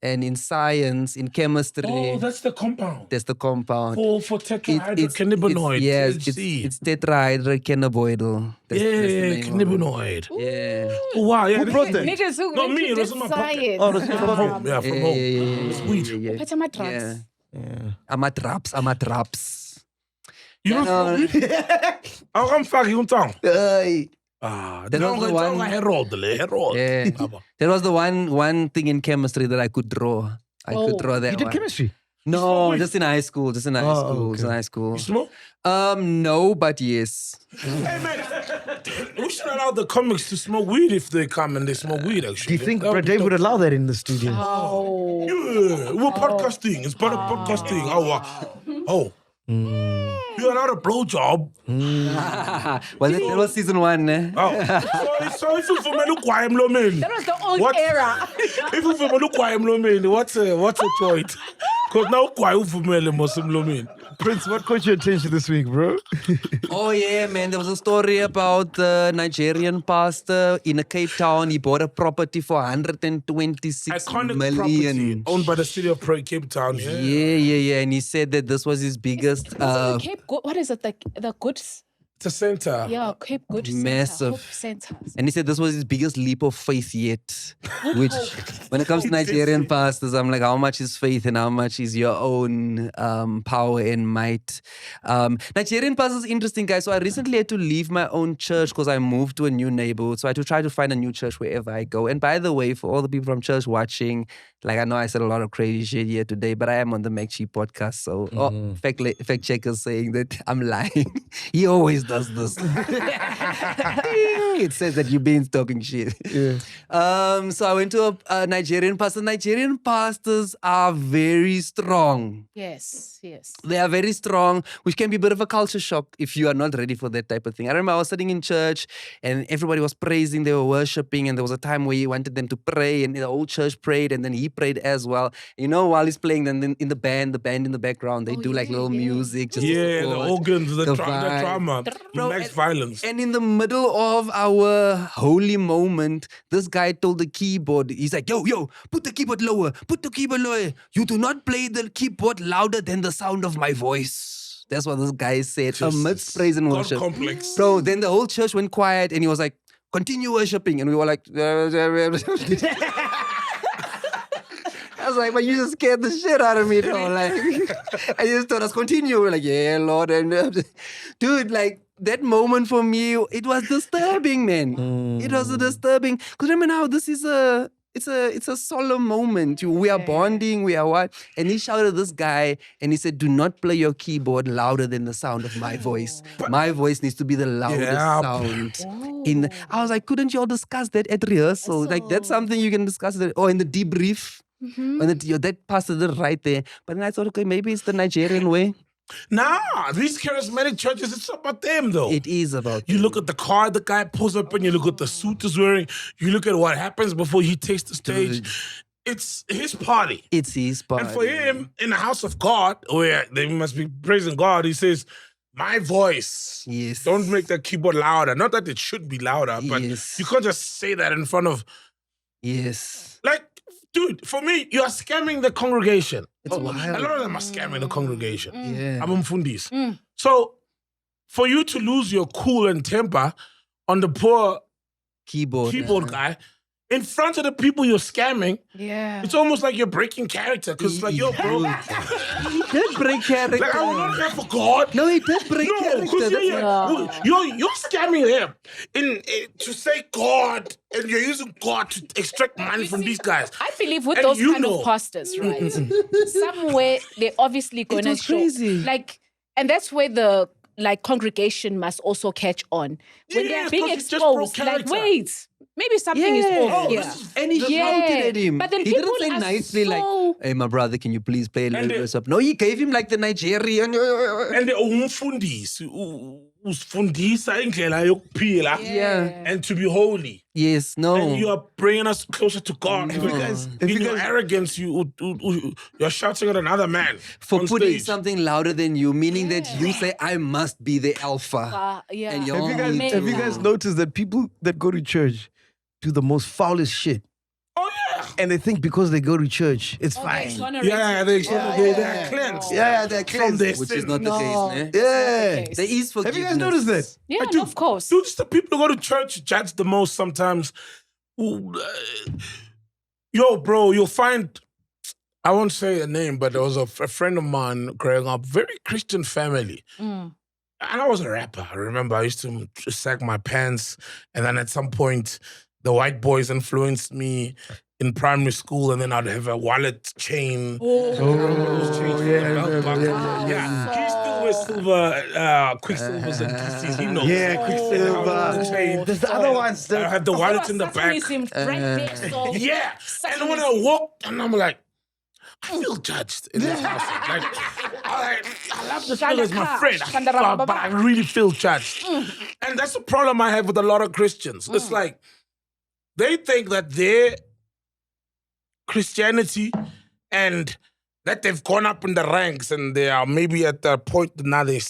And in science, in chemistry, Oh, that's the compound. there's the compound. For tetrahydrocannabinoid. yeah, THC. it's tetrahydrocannabinoid. That's the Yeah, name of it. cannabinoid. Yeah. Oh, wow, yeah. Who brought that? Niggas who Not me, it was introduced in my pocket. science. Oh, that's From home. Yeah, from home. It's weed. Yeah. Put my drugs. Yeah. Yeah. I'm at traps. You don't No. smoke weed? I'm fucking on tongue. Hey. Ah, That was the one- Herald. Yeah. That was the one thing in chemistry that I could draw. I could draw that You did one. chemistry? No, just in high school. Just in high Oh, school. okay. Just in high school. You smoke? No, but yes. Hey, man. We should allow the comics to smoke weed if they come and they smoke weed, Do actually. you think That Brad Dave would allow that in the studio? Oh. Yeah, we're podcasting. It's part of podcasting. Oh, wow. Oh. You're not a blowjob. Well, that was season 1, eh? Oh. So if you fumble ukwaye emlomeni. That was the old What? era. If you fumble ukwaye emlomeni, what's a joint? Because now ukwaye uvumele mos emlomeni. Prince, what caught your attention this week, bro? Oh yeah, man. There was a story about the Nigerian pastor in a Cape Town. He bought a property for 126 Iconic million. property owned by the city of Cape Town. Yeah. Yeah. And he said that this was his biggest, Cape Good. What is it? The goods? It's a center. Yeah, Cape Good Massive. Center. and he said this was his biggest leap of faith yet. Which, when it comes to Nigerian pastors, I'm like, how much is faith and how much is your own power and might? Nigerian pastors is interesting, guys. So I recently had to leave my own church because I moved to a new neighborhood. So I had to try to find a new church wherever I go. And by the way, for all the people from church watching, like I know I said a lot of crazy shit here today, but I am on the MacG podcast. So fact checkers saying that I'm lying. He always does this. It says that you've been talking shit. Yeah. So I went to a Nigerian pastor. Nigerian pastors are very strong. Yes. They are very strong, which can be a bit of a culture shock if you are not ready for that type of thing. I remember I was sitting in church and everybody was praising, they were worshiping, and there was a time where he wanted them to pray, and the whole church prayed, and then he prayed as well. You know, while he's playing, then in the band in the background, they do like little music. Just to Yeah, the support organs, the vibe. drama, Bro, max and- violence. And in the middle of our holy moment, this guy told the keyboard, he's like, yo, put the keyboard lower. You do not play the keyboard louder than the sound of my voice. That's what this guy said amidst praise and God worship. complex. Bro, then the whole church went quiet and he was like, continue worshiping. And we were like, I was like, but you just scared the shit out of me, though. Like, I just told us continue. We're like, yeah, Lord. And dude, like, that moment for me, it was disturbing, man. It was disturbing. Because remember now, this is it's a solemn moment. We are bonding, we are what? And he shouted at this guy and he said, do not play your keyboard louder than the sound of my voice. My voice needs to be the loudest sound. I was like, couldn't you all discuss that at rehearsal? Like, that's something you can discuss or in the debrief. When that pastor did it right there. But then I thought, okay, maybe it's the Nigerian way. Nah, these charismatic churches, it's about them though. It is about You look at the car the guy pulls up in, you look at the suit he's wearing, you look at what happens before he takes the stage. Dude. It's his party. It's his party. And for him, in the house of God, where they must be praising God, he says, my voice. Yes. Don't make the keyboard louder. Not that it should be louder, but Yes. you can't just say that in front of... Yes. Like, dude, for me, you are scamming the congregation. It's A wild. lot of them are scamming the congregation. Yeah. Abumfundis. So, for you to lose your cool and temper on the poor keyboard guy, in front of the people you're scamming, it's almost like you're breaking character. Because, like, yo, bro, He did break character. like, I will not care for God. No, he did break No, character. because you're scamming him to say God, and you're using God to extract money from these guys. I believe with And those you kind know. of pastors, right? Somewhere they're obviously going to was show, crazy. like, and that's where the congregation must also catch on when Yes, they're being 'cause he just broke exposed. Like, character. wait, maybe something is off here. And he shouted at him. But then he didn't people say are nicely so... like, hey, my brother, can you please play a little they- bit of... No, he gave him like the Nigerian... And the umfundisi, usfundisa indlela yokuphila Yeah. and to be holy. Yes, no. And you are bringing us closer to God. Because in your arrogance, you're shouting at another man For on putting stage. something louder than you, meaning that you say, I must be the alpha. yeah. And Have you guys, Amazing. have you guys noticed that people that go to church do the most foulest shit? Oh, yeah. And they think because they go to church, it's Oh, fine. exonerated. Yeah, they're cleansed. Yeah, they're From their Which is sin. not the case, eh? Yeah. Okay. There is Have forgiveness. you guys noticed that? Yeah, do. no, of course. Dude, it's the people who go to church judge the most sometimes. Yo, bro, you'll find, I won't say a name, but there was a friend of mine growing up, very Christian family. And I was a rapper. I remember I used to sag my pants. And then at some point, the white boys influenced me in primary school. And then I'd have a wallet chain. Yeah. He still wears silver, Quicksilvers and T&Cs. He knows. Yeah, Quicksilver. There's the other ones. I had the wallet in the back. Yeah. And when I walked, and I'm like, I feel judged in this house. Like, I love this girl as my friend, but I really feel judged. And that's the problem I have with a lot of Christians. It's like, they think that their Christianity and that they've gone up in the ranks and they are maybe at the point that now they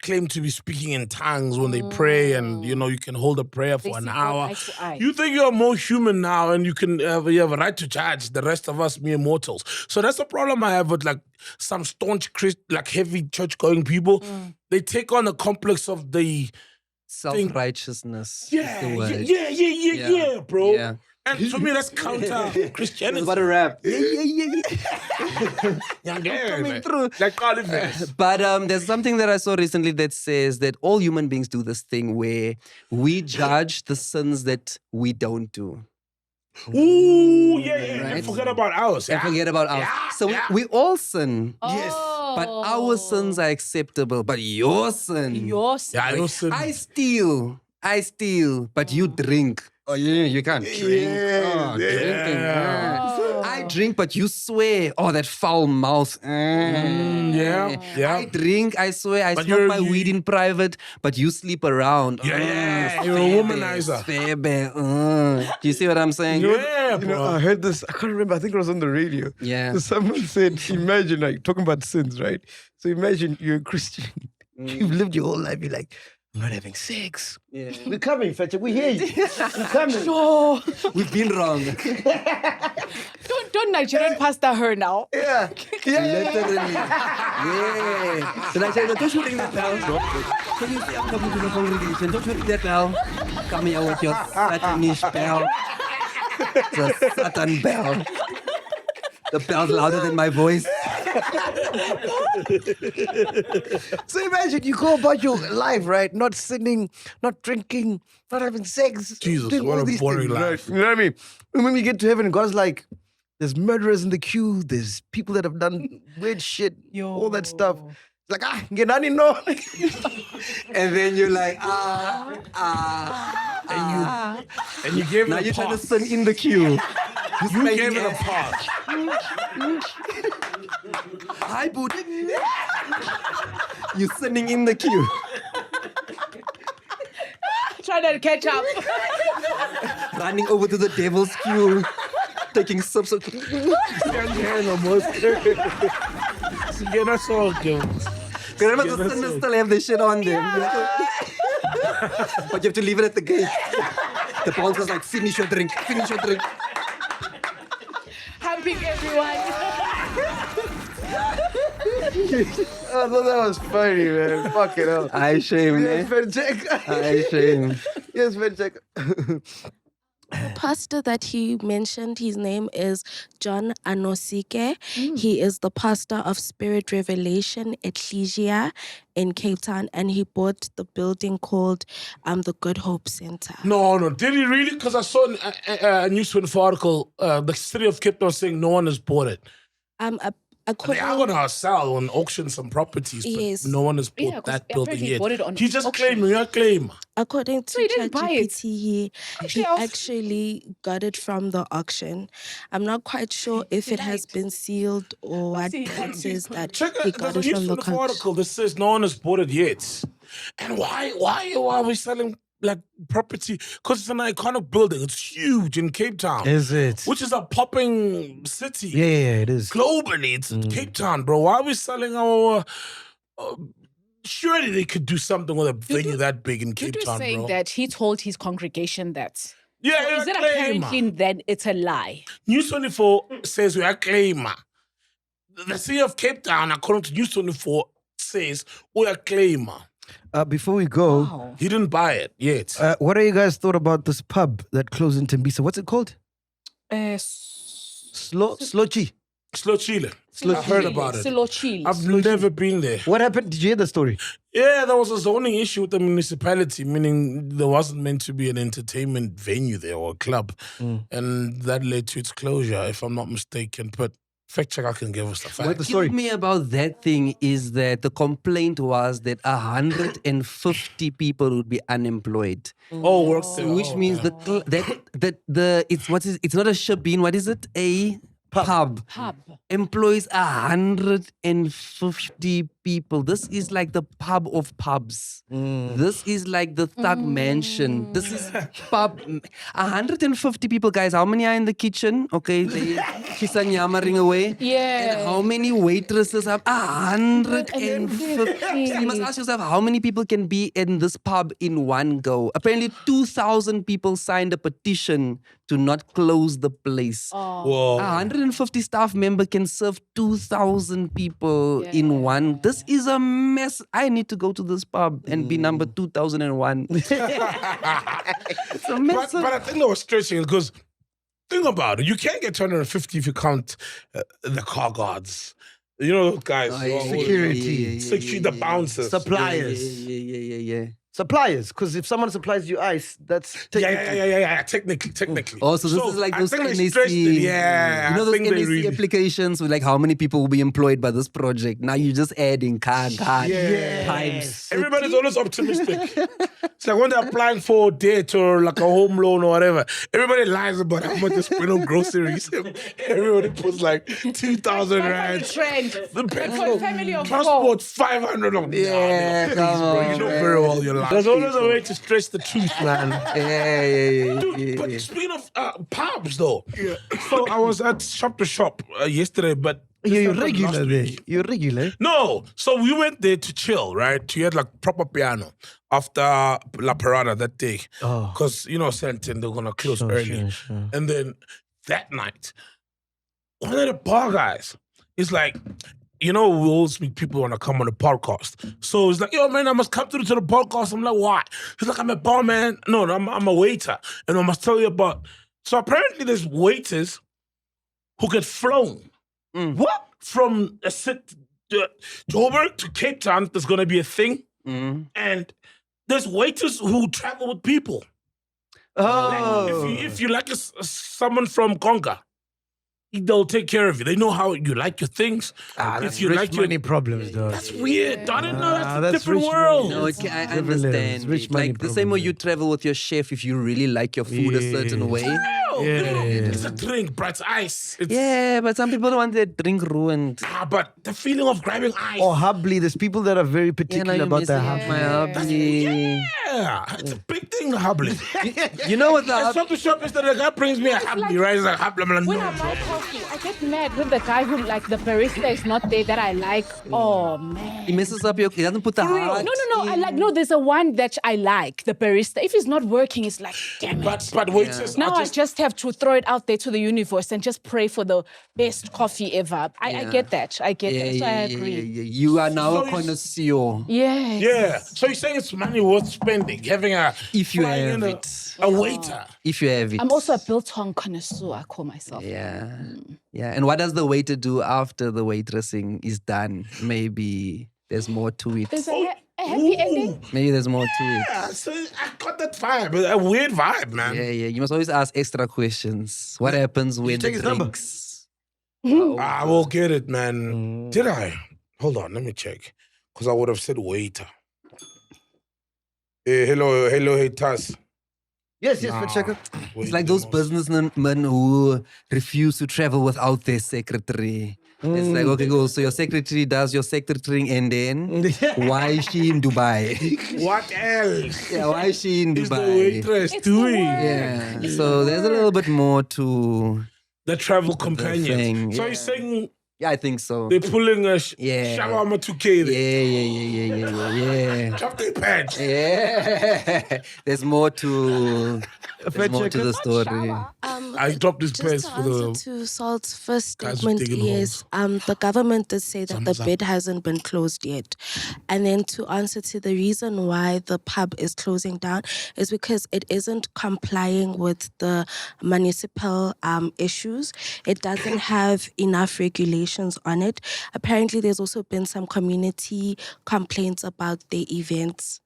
claim to be speaking in tongues when they pray, and you know you can hold a prayer for an hour. You think you're more human now, and you have a right to judge the rest of us mere mortals. So that's the problem I have with like some staunch heavy church going people. They take on the complex of the self-righteousness. Yeah, bro. Yeah. And for me, that's counter Christianity. About a rap. Coming through. Like Oliver. But there's something that I saw recently that says that all human beings do this thing where we judge the sins that we don't do. Ooh, yeah. Right? And forget about ours. And forget about ours. So we all sin. Yes. But our sins are acceptable. But your sin. Your sin. Yeah, your sin. I steal, but you drink. Oh, yeah, you can't drink. Drinking. I drink, but you swear. Oh, that foul mouth. Yeah. I drink, I swear, I smoke my weed in private, but you sleep around. Yeah, you're a womanizer. Fair bear. Do you see what I'm saying? Yeah, You know, bro. I heard this, I can't remember, I think it was on the radio. Yeah. So someone said, imagine, like, talking about sins, right? So imagine you're a Christian. You've lived your whole life, you're like, I'm not having sex. Yeah. We're coming, Fetcher. We hear you. We're coming. We've been wrong. Don't Nigerian pastor her now. Yeah. Literally. Yeah. So I said, don't you ring that bell? Can you say I'm talking to the congregation? Don't you ring that bell? Come here with your satanish bell. The Satan bell. The bell's louder than my voice. So imagine you go about your life, right? Not sinning, not drinking, not having sex. Jesus, doing what all a these boring things, life. right? You know what I mean? And when we get to heaven, God's like, there's murderers in the queue. There's people that have done weird shit, all that stuff. It's like, get nani no. And then you're like, And you gave Now it you're a trying to pass. sing in the queue. You gave it a pass. Hi, Buddha. You're singing in the queue. Try to catch up. Running over to the devil's queue. Taking sips of... Get us all good. Remember the sinners still have this shit on them. But you have to leave it at the gate. The bouncer's like, finish your drink, finish your drink. Humping everyone. I thought that was funny, man. Fucking hell. I shame, Yes, man. man, check. I shame. Yes, man, check. The pastor that he mentioned, his name is John Anosike. He is the pastor of Spirit Revelation Ecclesia in Cape Town, and he bought the building called the Good Hope Center. No. Did he really? Because I saw a News 24 article, the city of Cape Town saying no one has bought it. They are going to sell and auction some properties, but Yes. no one has bought 'cause that building apparently he yet. bought it on He just auction. claimed, you claim. According to he didn't buy it. ChatGPT, he actually got it from the auction. I'm not quite sure if it has been sealed or what. he It says that Check he it. got There's it a from News the 24 auction. article that says no one has bought it yet. And why are we selling like property? Because it's an iconic building. It's huge in Cape Town. Is it? Which is a popping city. Yeah, it is. Globally, it's Cape Town, bro. Why are we selling our... surely they could do something with a venue that big in Cape Dudu Town, saying bro. that he told his congregation that. Yeah, So is it apparently then it's a lie? News 24 says we are claimer. The city of Cape Town, according to News 24, says we are claimer. Before we go, Wow. He didn't buy it yet. what are you guys thought about this pub that closed in Tembisa? What's it called? Slochi. Slow Chile. I heard about it. Silo Chile. I've never been there. What happened? Did you hear the story? Yeah, there was a zoning issue with the municipality, meaning there wasn't meant to be an entertainment venue there or a club. And that led to its closure, if I'm not mistaken. But fact checker can give us the What's fact. the story? What me about that thing is that the complaint was that 150 people would be unemployed, Oh, works there. which Oh, means yeah. it's not a shabin. What is it? A pub. Pub. Employs 150 people. This is like the pub of pubs. This is like the thug mansion. This is pub. 150 people, guys. How many are in the kitchen? Okay, she's yammering away. Yeah. And how many waitresses have 150? So you must ask yourself, how many people can be in this pub in one go? Apparently, 2,000 people signed a petition to not close the place. Whoa. 150 staff member can serve 2,000 people in one. This is a mess. I need to go to this pub and be number 2001. It's a mess. But I think they were stretching it because think about it. You can't get 250 if you count the car guards. You know, those guys. Security. Security, the bouncers. Suppliers. Yeah. Suppliers. Because if someone supplies you ice, that's technically. Yeah. Technically. Oh, so this is like I those think they NSC, stretched it. Yeah, you know I those think they NSC really. applications with like how many people will be employed by this project. Now you're just adding car, pipes. Everybody's always optimistic. It's like when they're applying for debt or like a home loan or whatever, everybody lies about how much they spend on groceries. Everybody puts like 2,000 rand. Trend. The For petrol, a family of transport 500 on. Yeah, Please, come bro. on, You know man. very well you're lying. There's always a way to stretch the truth, man. Yeah. Dude, but speaking of pubs, though, so I was at Shop to Shop yesterday, but You're this happened regular last there. week. You're regular. No, so we went there to chill, right? To get like proper piano after La Parada that day, Oh. because you know, Sentin they're gonna close early, Sure. and then that night, one of the bar guys is like, you know, we always meet people want to come on the podcast. So he's like, yo, man, I must come through to the podcast. I'm like, why? He's like, I'm a barman. No, I'm a waiter. And I must tell you about... So apparently there's waiters who get flown What? From Joburg to Cape Town, there's going to be a thing. And there's waiters who travel with people. Oh. If you like someone from Conga, they'll take care of you. They know how you like your things. That's rich money problems, though. That's weird. I didn't know that's a that's different rich world. No, I understand. Rich it. money Like the same way you travel with your chef if you really like your food a certain way. It's a drink, bro. It's ice. It's, Yeah, but some people don't want their drink ruined. but the feeling of grabbing ice. Or hubbly. There's people that are very particular about their hubbly. my hubbly. Yeah, it's a big thing, hubbly. You know what the I shop to shop is that the guy brings me a hubbly, right? It's like hubbly. I'm like, When no, I buy coffee, I get mad when the guy who, like, the barista is not there that I like. Oh, man. He messes up he doesn't put the heart. No. I like, no, there's a one that I like, the barista. If he's not working, it's like, damn it. But waiters, Now I just have to throw it out there to the universe and just pray for the best coffee ever. I get that. I get that. So I agree. You are now So a connoisseur. Yes. Yeah. So you're saying it's money worth spending, having If you flying have in it. a waiter. If you have it. I'm also a biltong connoisseur, I call myself. Yeah. Yeah. And what does the waiter do after the waitressing is done? Maybe there's more to it. There's a happy ending. Maybe there's more to it. Yeah, so I got that vibe, a weird vibe, man. Yeah. You must always ask extra questions. What happens when the take his number? drinks? I will get it, man. Did I? Hold on, let me check. Because I would have said waiter. Hello, hey, Taz. Yes, but check it. It's like those businessmen who refuse to travel without their secretary. It's like, okay, go. So your secretary does your secretarying, and then why is she in Dubai? What else? Yeah, why is she in Is the Dubai? waitress It's doing? the word. Yeah. So there's a little bit more to. The travel companions. thing, So yeah. you're saying Yeah, I think so. they're pulling a Yeah. shawarma 2K there. Yeah. Drop their pants. Yeah. There's more to. There's more to the story. I dropped his pants Just to for the answer to Salt's first guys who statement, digging yes, the government did say that the Thumbs up. bid hasn't been closed yet. And then to answer to the reason why the pub is closing down is because it isn't complying with the municipal issues. It doesn't have enough regulations on it. Apparently, there's also been some community complaints about the events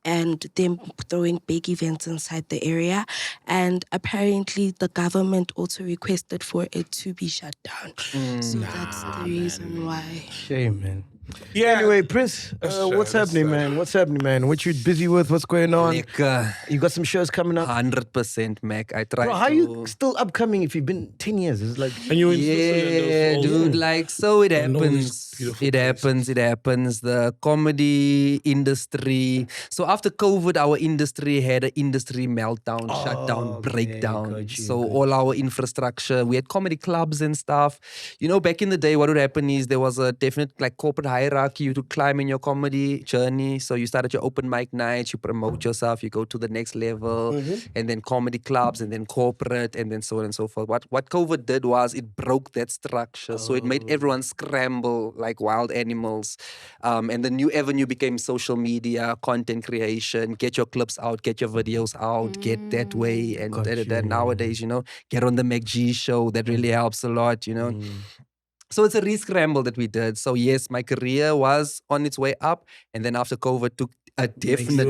and them throwing big events inside the area. And apparently the government also requested for it to be shut down. So that's the reason why. Shame, man. yeah. Anyway, Prince, what's happening, man? What's happening, man? What you busy with? What's going on? You got some shows coming up? 100% Mac. I tried. Bro, how you still upcoming if you've been 10 years? It's like... And you in Yeah, Switzerland, dude. Like, so it I know these happens. beautiful It happens. The comedy industry. So after COVID, our industry had an industry meltdown, shutdown, breakdown. got you, So got all our infrastructure, we had comedy clubs and stuff. You know, back in the day, what would happen is there was a definite like corporate hierarchy you to climb in your comedy journey. So you start at your open mic nights, you promote yourself, you go to the next level, and then comedy clubs, and then corporate, and then so on and so forth. What COVID did was it broke that structure. So it made everyone scramble like wild animals. And the new avenue became social media, content creation, get your clips out, get your videos out, get that way. And nowadays, you know, get on the MacG show. That really helps a lot, you know. So it's a re-scramble that we did. So yes, my career was on its way up. And then after COVID took a definite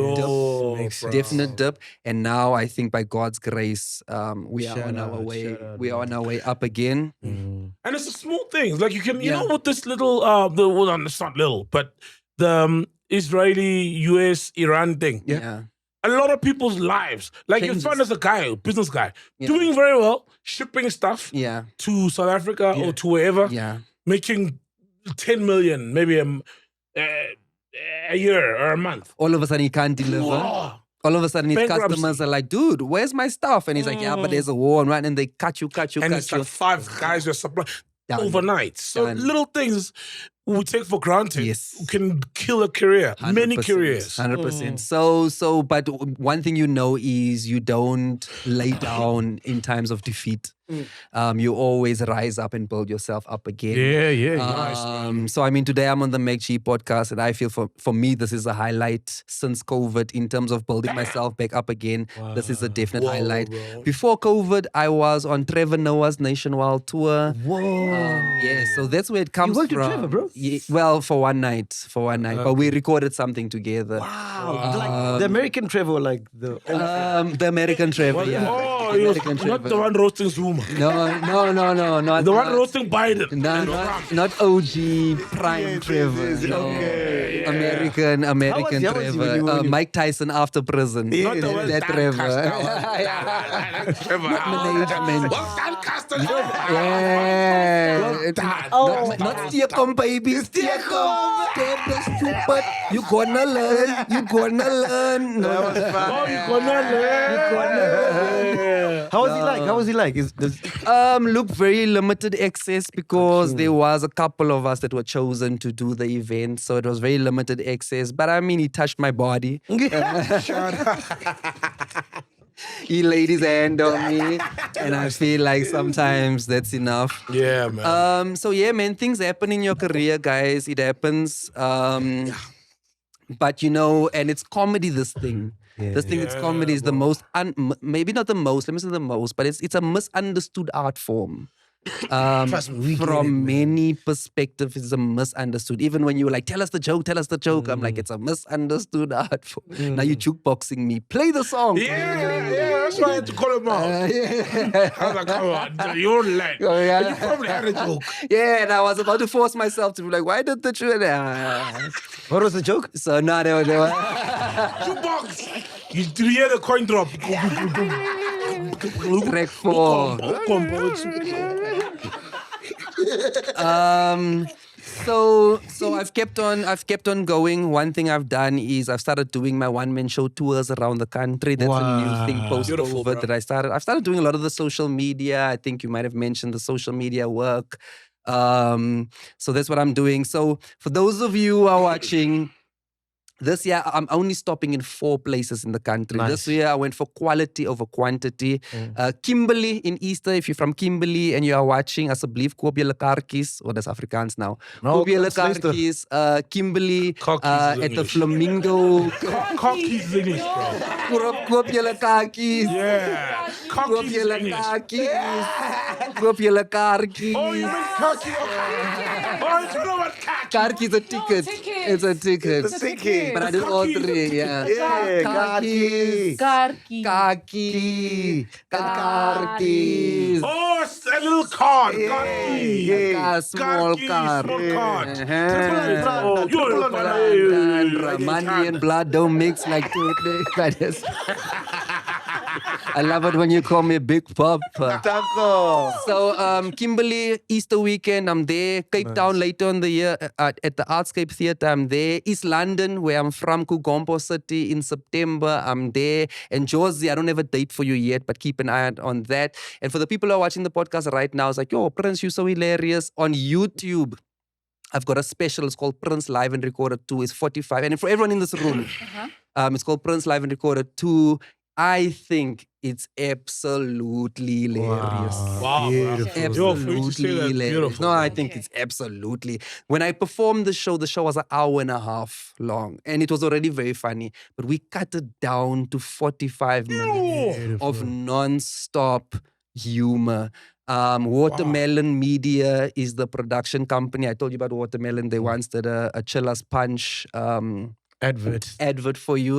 dip. And now I think by God's grace, we are on our way. We are on our way up again. And it's the small things. Like you can, you know, with this little, it's not little, but the Israeli-US Iran thing. Yeah. A lot of people's lives. Like you find as a guy, business guy, doing very well, shipping stuff to South Africa or to wherever, making 10 million, maybe a year or a month. All of a sudden he can't deliver. Wow. All of a sudden his Bankruptcy. customers are like, dude, where's my stuff? And he's like, yeah, but there's a war, right? And they cut you. And it's like 5 guys you're supplying overnight. So little things. we take for granted Yes. can kill a career, many 100%, careers. 100%. So, but one thing you know is you don't lay down in times of defeat. You always rise up and build yourself up again. Nice. So I mean, today I'm on the MacG podcast, and I feel for me this is a highlight since COVID in terms of building myself back up again. This is a definite highlight. bro. Before COVID, I was on Trevor Noah's nationwide tour. Whoa. Yeah, so that's where it comes worked with from. Trevor, bro? Yeah, well, for one night, but we recorded something together. Wow. Like the American Trevor, like the. The American Trevor, yeah. Oh, The he was American not the Trevor. one roasting Zuma. No, not The one not- roasting Biden. No, not OG Prime Trevor. yes, no. okay. American How was he Trevor. when you- Mike Tyson after prison. Not the one that Trevor. Trevor. Management. Well done, Castor. Yeah. Oh. Not Steakom, baby. Steakom. Stupid. You gonna learn. You gonna learn. No. Oh, you gonna learn. How was he like? How was he like? Look, very limited access because there was a couple of us that were chosen to do the event, so it was very limited access. But I mean, he touched my body. He laid his hand on me, and I feel like sometimes that's enough. Yeah, man. So yeah, man, things happen in your career, guys. It happens. But you know, and it's comedy. This thing. It's comedy is the most, maybe not the most, let me say the most, but it's a misunderstood art form. Trust me, we get it, From man. many perspectives, it's a misunderstood. Even when you were like, tell us the joke, I'm like, it's a misunderstood art form. Now you jukeboxing me. Play the song. Yeah, that's why I had to call him out. I was like, come on, you're late. Oh, yeah. You probably had a joke. Yeah, and I was about to force myself to be like, why did the What was the joke? So now they were Jukebox. You hear the coin drop. track 4. So I've kept on going. One thing I've done is I've started doing my one-man show tours around the country. That's a new thing Beautiful, bro. post-COVID that I've started doing a lot of the social media. I think you might have mentioned the social media work. So that's what I'm doing. So for those of you who are watching, this year, I'm only stopping in 4 places in the country. Nice. This year, I went for quality over quantity. Kimberley in Easter, if you're from Kimberley and you are watching, asseblief, koop julle kaartjies. Oh, that's Afrikaans now. No, Koop julle that's Leicester. kaartjies. Kimberley, Kaartjies is at the English. Flamingo. Cockie's English, bro. Koop julle kaartjies. Yeah. Koop Cockie's julle English. kaartjies. Koop julle kaartjies. Oh, you mean cocky? Oh, you know what cocky? Kaartjie is a ticket. It's a ticket. It's a ticket. But I did all 3, yeah. Yeah, Kaartjies. Karki. Kaki. Kaartjies. Oh, it's a little card. Cocky. A small Kaartjies, car. small card. Oh, You're Money and blood don't mix like that. I love it when you call me Big Pop. Taco. So, Kimberley, Easter weekend, I'm there. Cape Town later in the year at the Artscape Theatre, I'm there. East London, where I'm from, Kugompo City, in September, I'm there. And Josie, I don't have a date for you yet, but keep an eye out on that. And for the people who are watching the podcast right now, it's like, yo, Prins, you're so hilarious. On YouTube, I've got a special. It's called Prins Live and Recorded 2. It's 45. And for everyone in this room, it's called Prins Live and Recorded 2. I think it's absolutely hilarious. Wow, Absolutely hilarious. No, I think it's absolutely. When I performed the show was an hour and a half long, and it was already very funny. But we cut it down to 45 minutes of non-stop humor. Watermelon Media is the production company. I told you about Watermelon. They once did a Chiller's Punch advert for you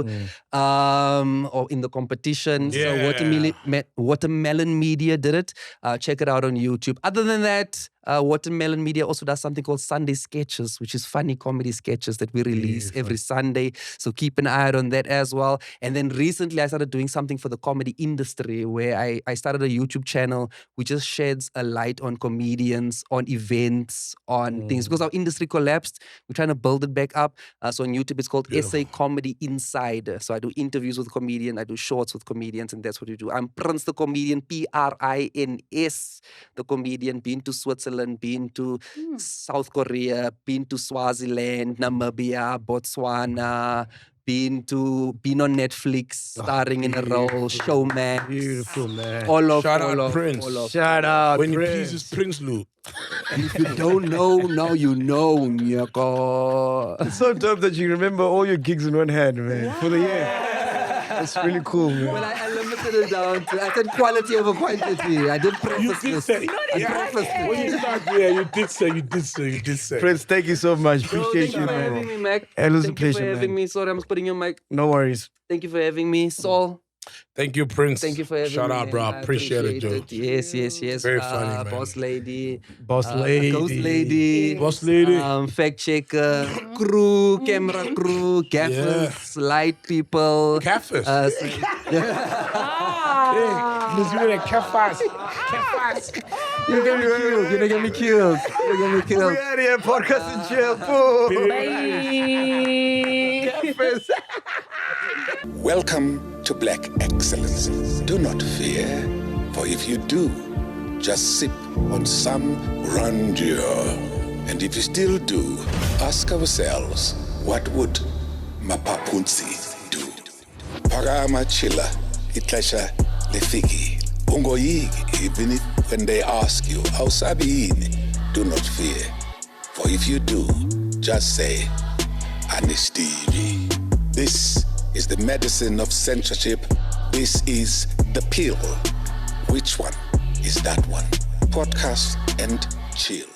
or in the competition. Yeah. So Watermelon Media did it. Check it out on YouTube. Other than that, Watermelon Media also does something called Sunday Sketches, which is funny comedy sketches that we release every Sunday. So keep an eye out on that as well. And then recently I started doing something for the comedy industry where I started a YouTube channel which just sheds a light on comedians, on events, on things. Because our industry collapsed, we're trying to build it back up. So on YouTube it's called SA Comedy Insider. So I do interviews with comedians, I do shorts with comedians, and that's what we do. I'm Prins the comedian, Prins the comedian, been to Switzerland, Switzerland, been to South Korea, been to Swaziland, Namibia, Botswana, been on Netflix, starring in a role, Showman. Beautiful, man. Shout out Prins. Shout out When you Prins. pieces Prince Luke. And if you don't know, now you know, nyako. Sometimes that you remember all your gigs in one hand, man, for the year. That's really cool, man. Well, I limited it down to, I said quality over quantity. I did preface did this. say- I prefaced it. When you start, yeah, you did say. Prince, thank you so much. Bro, Appreciate thank you you, for having man. me, Mac. It was a Thank you pleasure, for having man. me. Sorry, I'm just putting your mic. No worries. Thank you for having me. Saul, Thank you, Prince. thank you for having Shout me. out, man. bro. I Appreciate it, Joe. Yes. Very funny, man. Boss lady. Boss lady. Ghost lady. Boss lady. Fact checker. Crew, camera crew, gaffers, light people. Caffers. Let's do that. Caffers. You're gonna get me killed. You're gonna get me We killed. out here, podcast and chill. Boom. Welcome to Black Excellence. Do not fear, for if you do, just sip on some grandeur. And if you still do, ask ourselves, what would Mapapunzi do? Parama chilla, itlesha lefiki. Ungoyigi, even when they ask you, how sabini, do not fear. For if you do, just say, Anistivi. This is the medicine of censorship. This is the pill. Which one is that one? Podcast and chill.